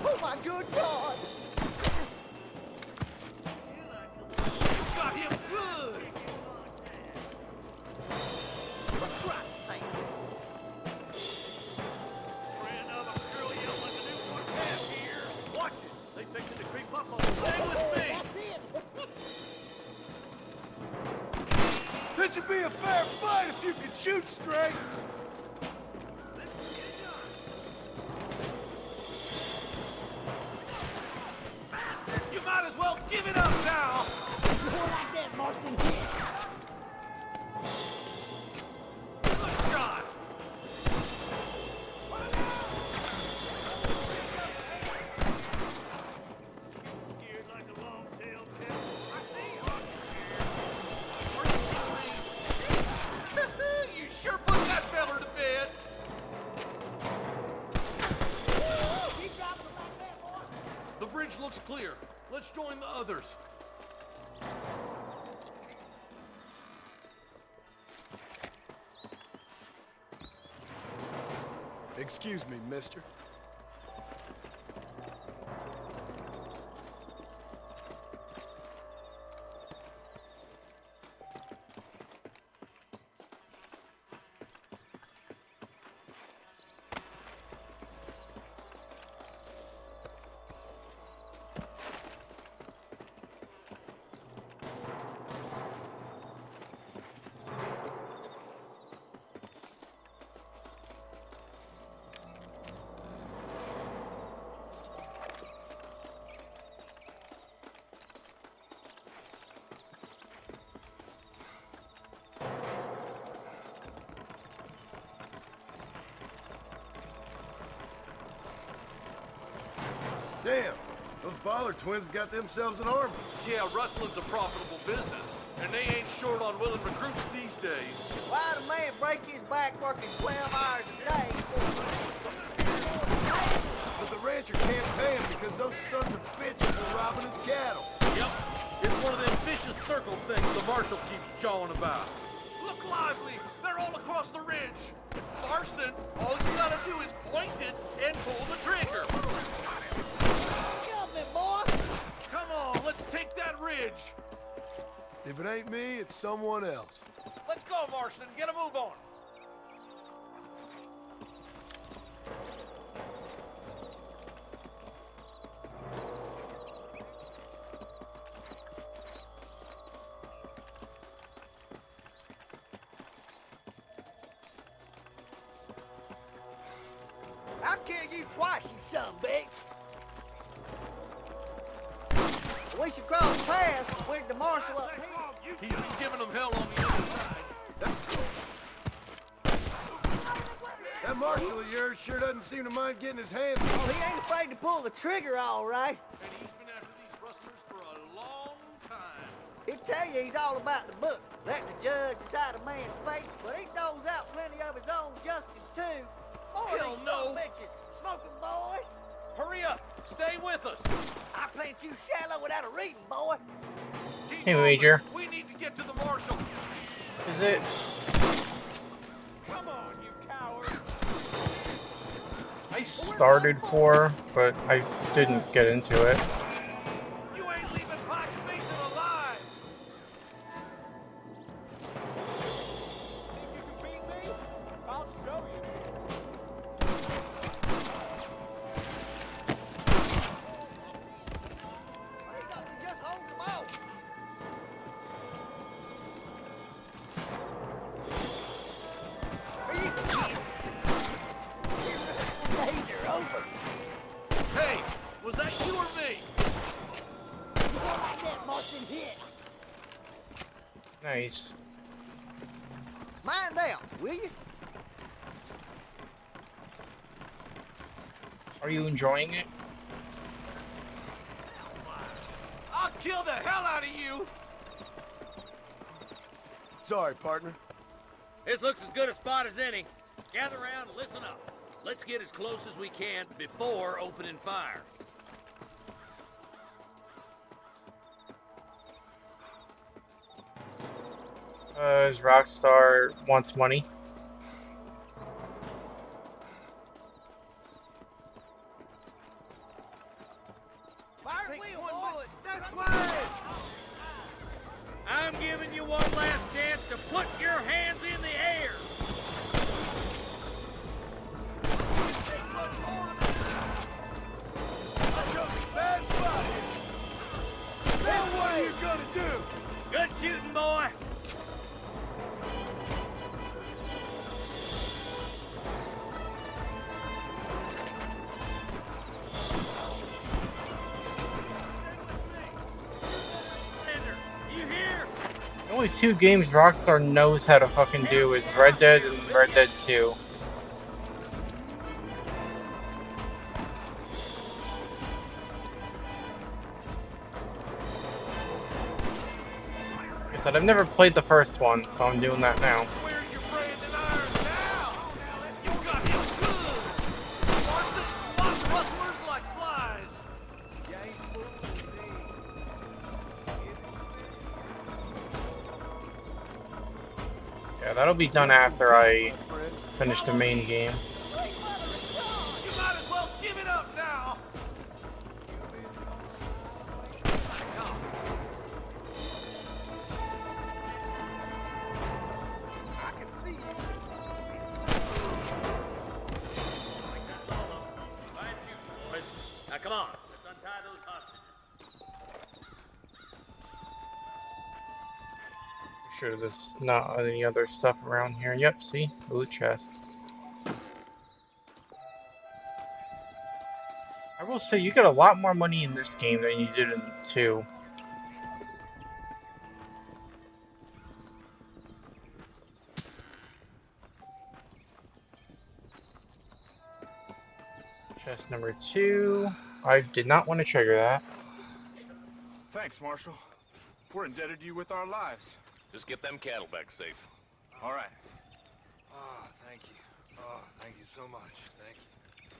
Oh my good God! You got him good! For Christ's sake! Ran out of girl yell like a newborn calf here. Watch it! They fixing to creep up on us. Stay with me! That's it! This should be a fair fight if you can shoot straight! You might as well give it up now! More like that, Marston. Good shot! Scared like a long-tailed cat. You sure put that feller to bed! Keep dropping like that, boy! The bridge looks clear. Let's join the others. Excuse me, mister. Damn, those Baller twins got themselves an army. Yeah, rustling's a profitable business, and they ain't short on willing recruits these days. Why'd a man break his back working 12 hours a day? But the rancher can't pay him because those sons of bitches are robbing his cattle. Yep, it's one of them vicious circle things the marshal keeps jawing about. Look lively! They're all across the ridge! Marston, all you gotta do is point it and pull the trigger! Help me, boy! Come on, let's take that ridge! If it ain't me, it's someone else. Let's go, Marston, get a move on! I'll kill you twice, you son of a bitch! We should cross paths with the marshal up here. He's been giving them hell on the other side. That marshal of yours sure doesn't seem to mind getting his hands on. Oh, he ain't afraid to pull the trigger, all right. And he's been after these rustlers for a long time. He'll tell you he's all about the book, letting the judge decide a man's fate, but he throws out plenty of his own justice, too. More of Hell these no. son of bitches. Smoking boys. Hurry up! Stay with us! I plant you shallow without a reading, boy. Keep Hey, moving. Major. We need to get to the marshal. Is it? Come on, you coward! I started for, but I didn't get into it. You ain't leaving Pike's Basin alive! Think you can beat me? I'll show you. Just hold them off. Are you kidding? Days are over. Hey, was that you or me? You want like that, Marston hit. Nice. Mind out, will you? Are you enjoying it? I'll kill the hell out of you! Sorry, partner. This looks as good a spot as any. Gather around and listen up. Let's get as close as we can before opening fire. His Rockstar wants money. I'm giving you one last chance to put your hands in the air. Now what are you gonna do? Good shooting, boy. The only two games Rockstar knows how to fucking do is Red Dead and Red Dead 2. Like I said, I've never played the first one, so I'm doing that now. Yeah, that'll be done after I finish the main game. You might as well give it up now. I can see you. Now come on, let's untie those hostages. Sure there's not any other stuff around here. Yep, see? Loot chest. I will say you get a lot more money in this game than you did in 2. Chest number 2. I did not want to trigger that. Thanks, Marshal. We're indebted to you with our lives. Just get them cattle back safe. All right. Oh, thank you. Oh, thank you so much. Thank you.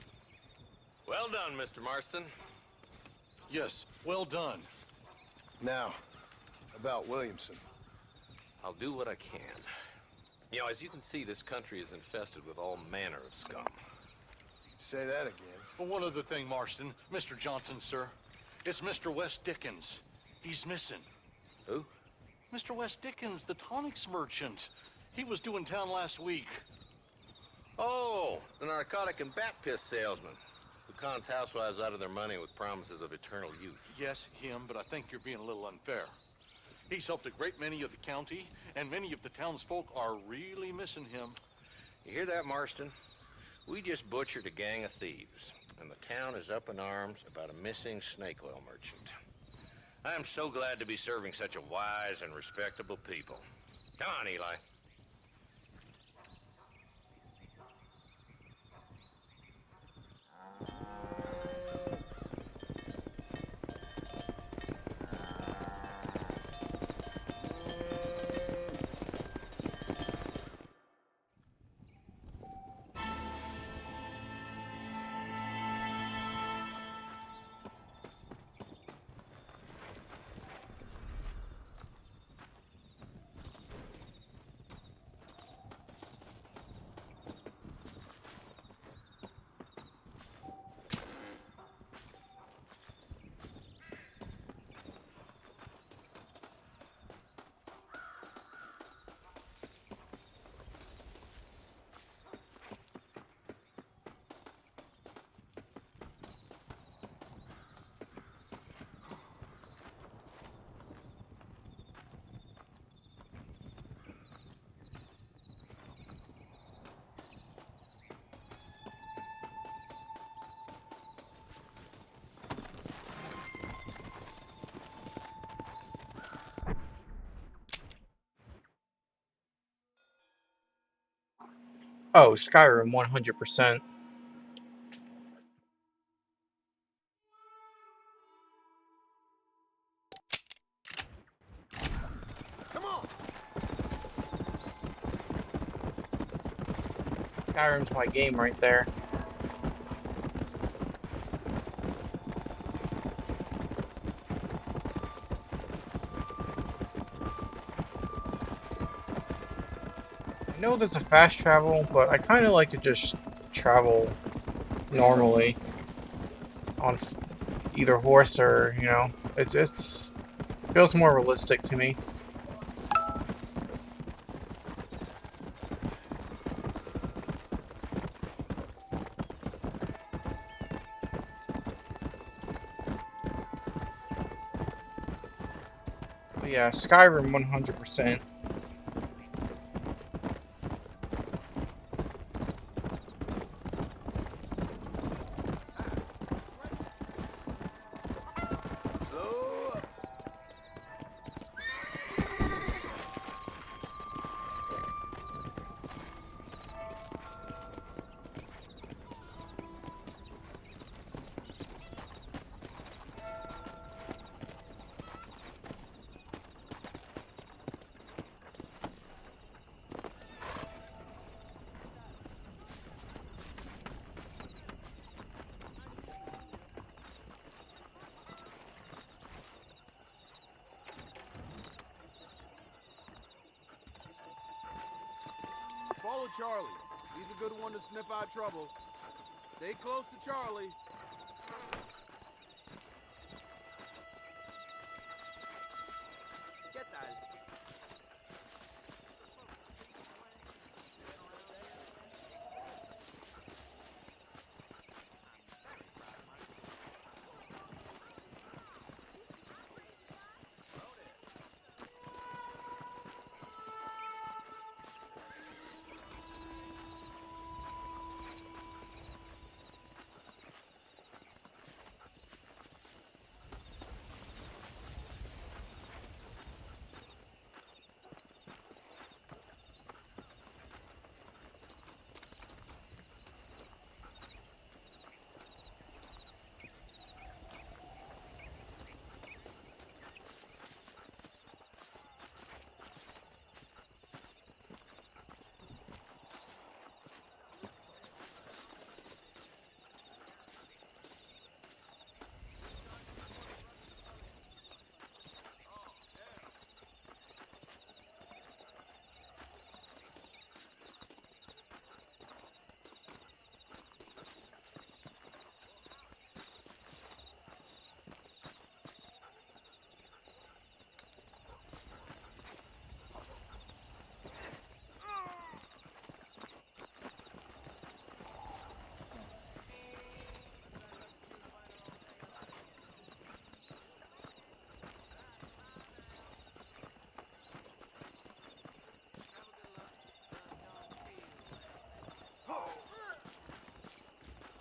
Well done, Mr. Marston. Yes, well done. Now, about Williamson. I'll do what I can. You know, as you can see, this country is infested with all manner of scum. Say that again. Well, one other thing, Marston. Mr. Johnson, sir. It's Mr. West Dickens. He's missing. Who? Mr. West Dickens, the tonics merchant. He was due in town last week. Oh, the narcotic and bat piss salesman who cons housewives out of their money with promises of eternal youth. Yes, him, but I think you're being a little unfair. He's helped a great many of the county, and many of the townsfolk are really missing him. You hear that, Marston? We just butchered a gang of thieves, and the town is up in arms about a missing snake oil merchant. I am so glad to be serving such a wise and respectable people. Come on, Eli. Oh, Skyrim 100%. Come on. Skyrim's my game right there. I know there's a fast travel, but I kind of like to just travel normally on either horse or, you know, it's feels more realistic to me. But yeah, Skyrim 100%. Follow Charlie. He's a good one to sniff out trouble. Stay close to Charlie. ¿Qué tal?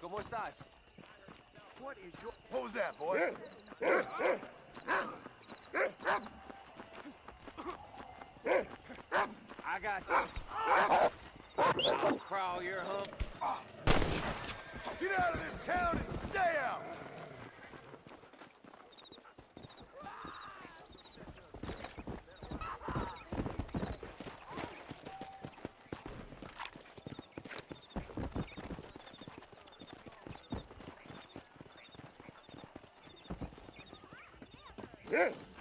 ¿Cómo estás? What is your... What was that, boy? I got you. I'll crawl your hump. Get out of this town and stay out! Thank you.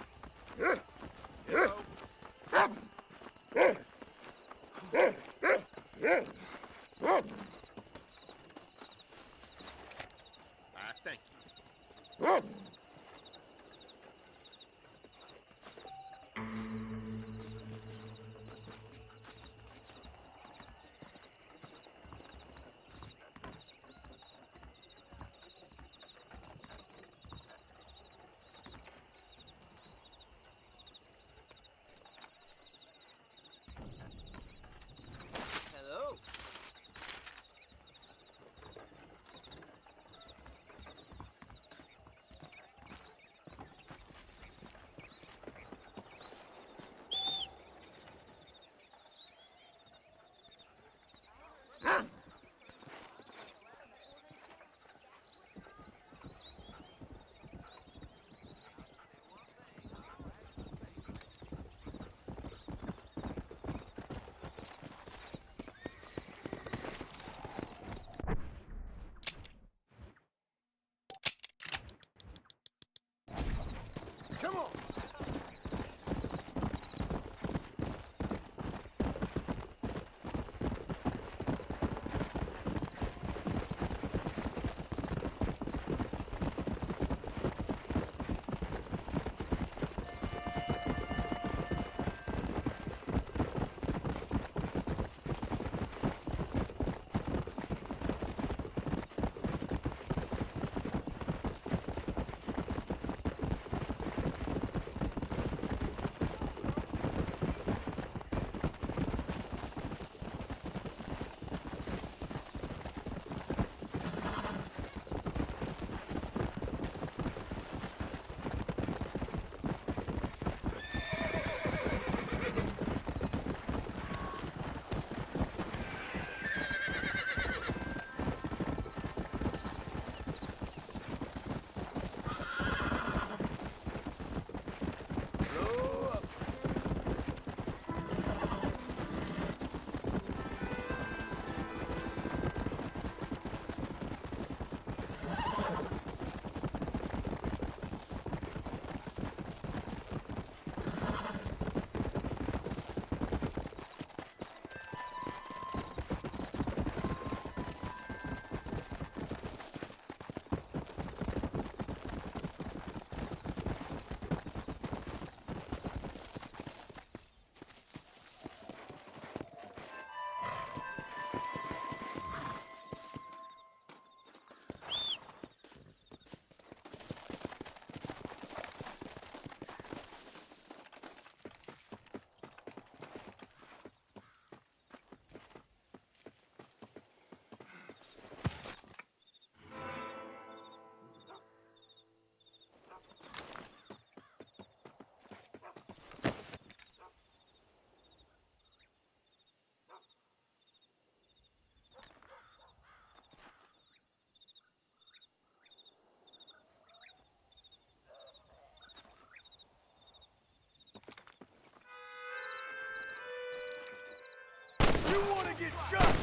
You want to get shot?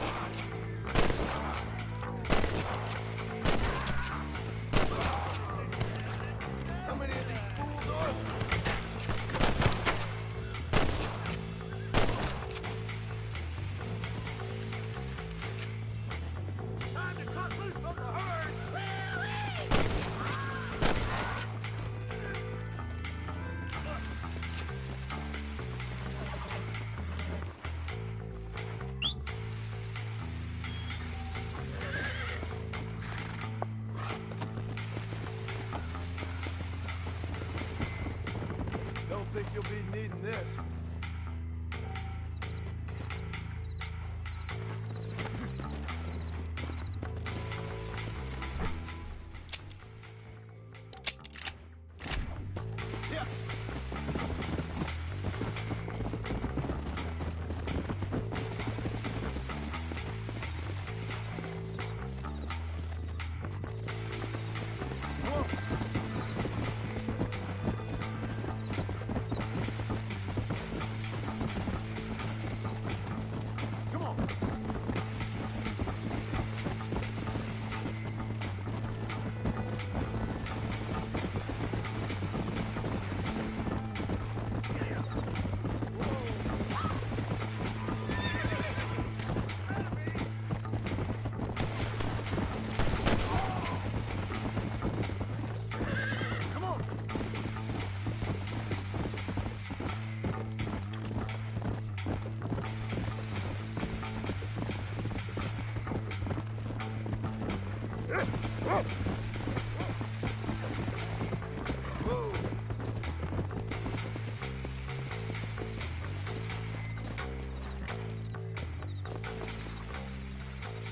How many of these fools are there? Time to cut loose from the herd! Don't think you'll be needing this. Yeah. Come on. Come on. Come on. Whoa.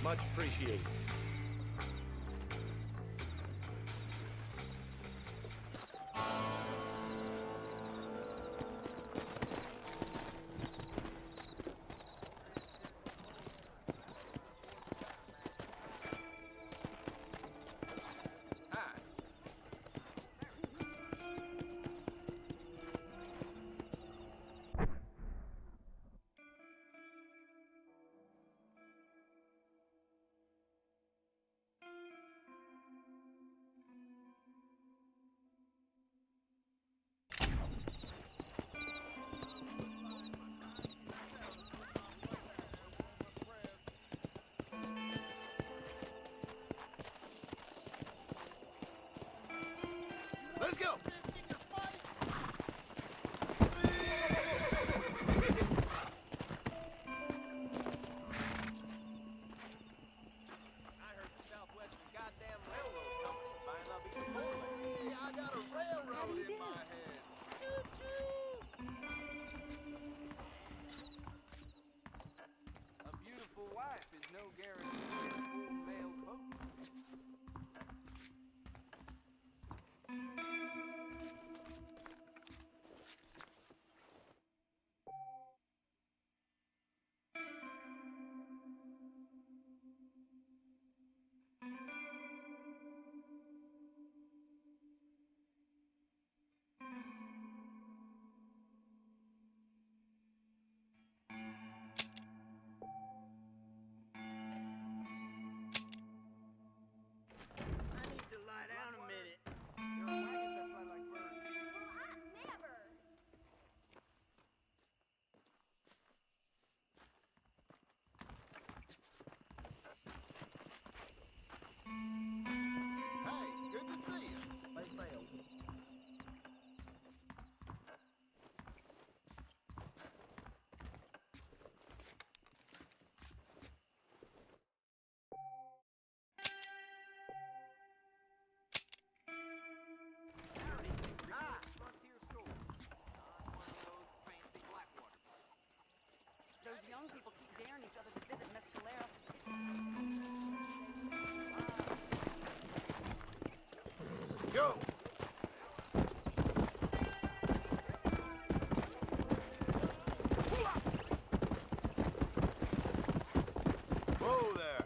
Much appreciated. Let's go. I heard the Southwestern goddamn railroad company buying up East Portland. Yeah, I got a railroad in my head. A beautiful wife is no guarantee of full male vote. I need to lie down a minute. Your wagons are flat like birds. Well, I never. Hey, good to see you. They sail. Howdy. Hi. Frontier School. One of those fancy Blackwater places. Those young people keep daring each other to visit Mescalero. Go. Whoa there.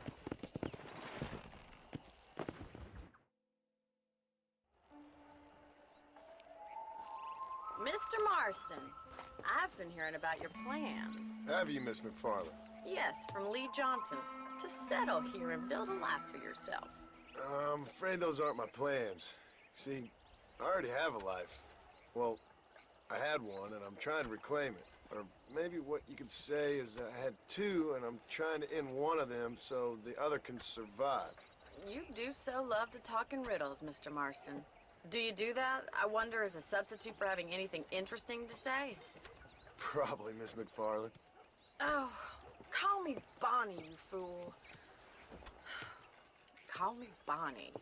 Mr. Marston, I've been hearing about your plans. Have you, Miss McFarland? Yes, from Lee Johnson. To settle here and build a life for yourself. I'm afraid those aren't my plans. See, I already have a life. Well, I had one, and I'm trying to reclaim it. Or maybe what you could say is that I had two, and I'm trying to end one of them so the other can survive. You do so love to talk in riddles, Mr. Marston. Do you do that, I wonder, as a substitute for having anything interesting to say? Probably, Miss McFarland. Oh, call me Bonnie, you fool. Call me Bonnie.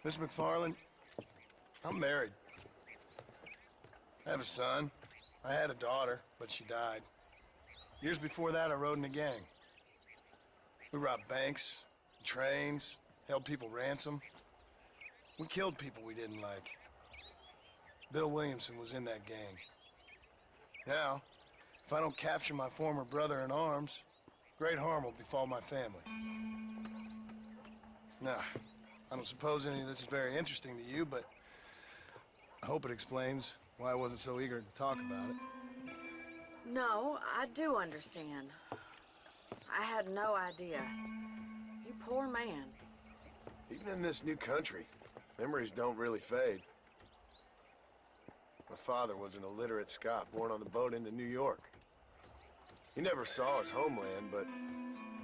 Miss McFarland, I'm married. I have a son. I had a daughter, but she died. Years before that, I rode in a gang. We robbed banks, trains, held people ransom. We killed people we didn't like. Bill Williamson was in that gang. Now, if I don't capture my former brother-in-arms, great harm will befall my family. Now, I don't suppose any of this is very interesting to you, but I hope it explains why I wasn't so eager to talk about it. No, I do understand. I had no idea. You poor man. Even in this new country, memories don't really fade. My father was an illiterate Scot born on the boat into New York. He never saw his homeland, but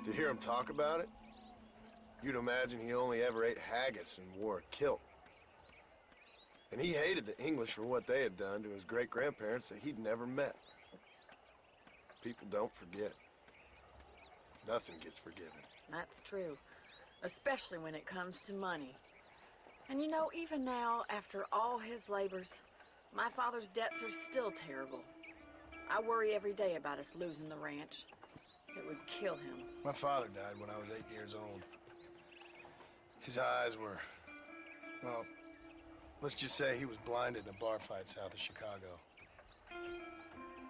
to hear him talk about it, you'd imagine he only ever ate haggis and wore a kilt. And he hated the English for what they had done to his great-grandparents that he'd never met. People don't forget. Nothing gets forgiven. That's true. Especially when it comes to money. And you know, even now, after all his labors, my father's debts are still terrible. I worry every day about us losing the ranch. It would kill him. My father died when I was 8 years old. His eyes were, well, let's just say he was blinded in a bar fight south of Chicago.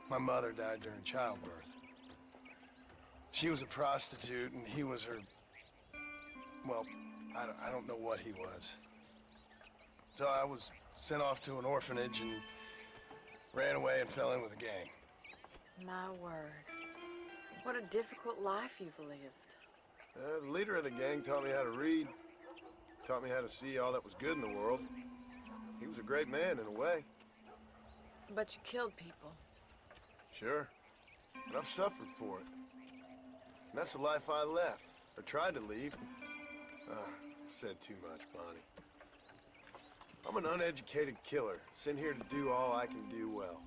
My mother died during childbirth. She was a prostitute and he was her, well, I don't know what he was. So I was sent off to an orphanage and ran away and fell in with a gang. My word. What a difficult life you've lived. The leader of the gang taught me how to read, taught me how to see all that was good in the world. He was a great man in a way. But you killed people. Sure, but I've suffered for it. And that's the life I left, or tried to leave. I said too much, Bonnie. I'm an uneducated killer, sent here to do all I can do well.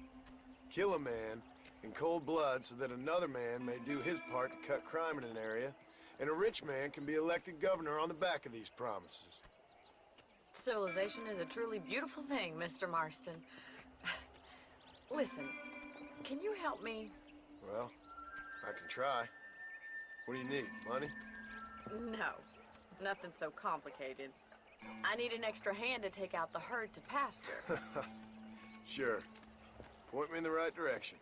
Kill a man in cold blood so that another man may do his part to cut crime in an area, and a rich man can be elected governor on the back of these promises. Civilization is a truly beautiful thing, Mr. Marston. Listen, can you help me? Well, I can try. What do you need, money? No, nothing so complicated. I need an extra hand to take out the herd to pasture. Sure. Point me in the right direction.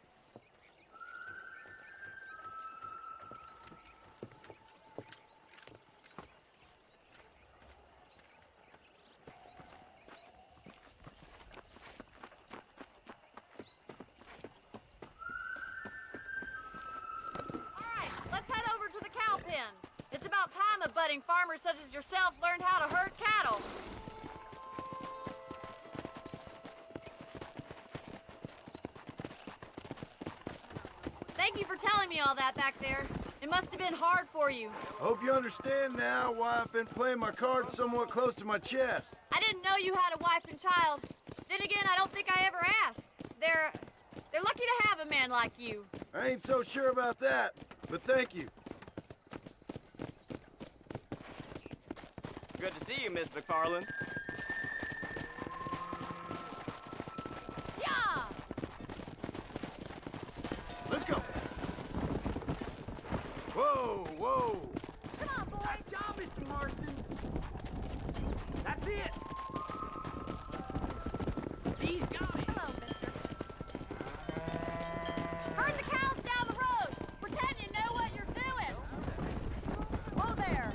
It's about time a budding farmer such as yourself learned how to herd cattle. Thank you for telling me all that back there. It must have been hard for you. I hope you understand now why I've been playing my cards somewhat close to my chest. I didn't know you had a wife and child. Then again, I don't think I ever asked. They're lucky to have a man like you. I ain't so sure about that, but thank you. Good to see you, Miss McFarland. Yeah! Let's go. Whoa, whoa. Come on, boys. Nice job, Mr. Marston. That's it. He's got it. Hello, mister. Herd the cows down the road. Pretend you know what you're doing. Whoa there.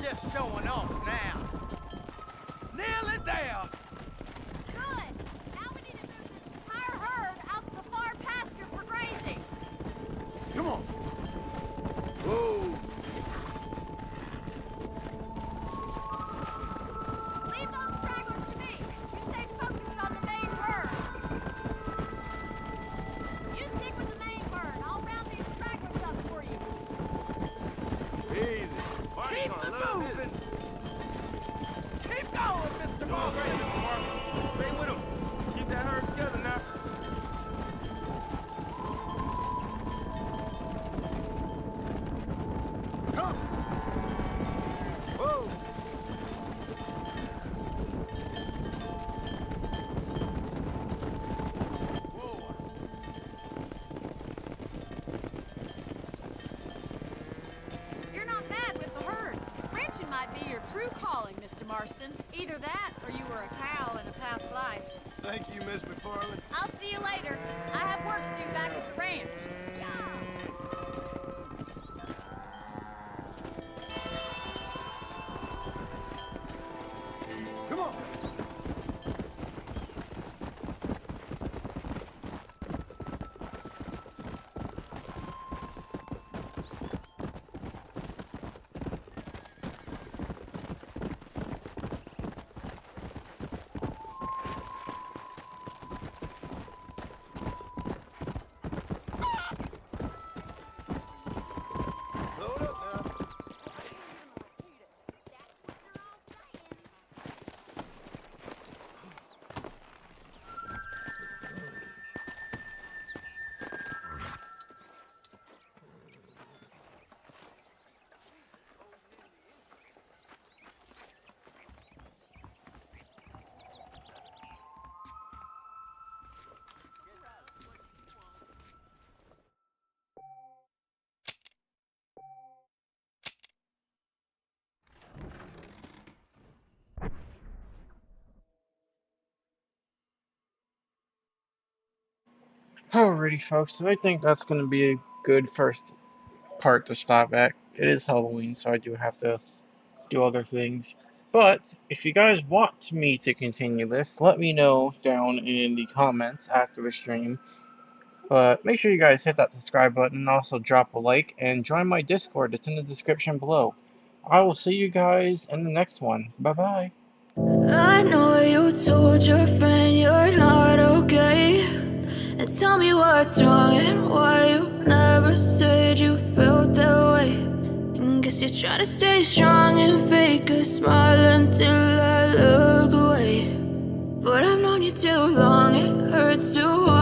just showing off now. Nearly there. Good. Now we need to move this entire herd out to the far pasture for grazing. Come on. Whoa. Leave those stragglers to me. You stay focused on the main herd. You stick with the main herd. I'll round these stragglers up for you. Easy. Keep it moving. Keep going, Mr. Morgan. Stay with him. Keep that herd together now. Come. Whoa. You're not bad with the herd. Ranching might be your true calling, Mr. Marston. Either that, or you were a cow in a past life. Thank you, Miss McFarland. I'll see you later. I have work to do back at the ranch. Come on. Load up now. Alrighty, folks, so I think that's going to be a good first part to stop at. It is Halloween, so I do have to do other things. But if you guys want me to continue this, let me know down in the comments after the stream. But make sure you guys hit that subscribe button and also drop a like and join my Discord. It's in the description below. I will see you guys in the next one. Bye-bye. I know you told your friend you're not okay. And tell me what's wrong and why you never said you felt that way. And guess you're trying to stay strong and fake a smile until I look away. But I've known you too long, it hurts to watch.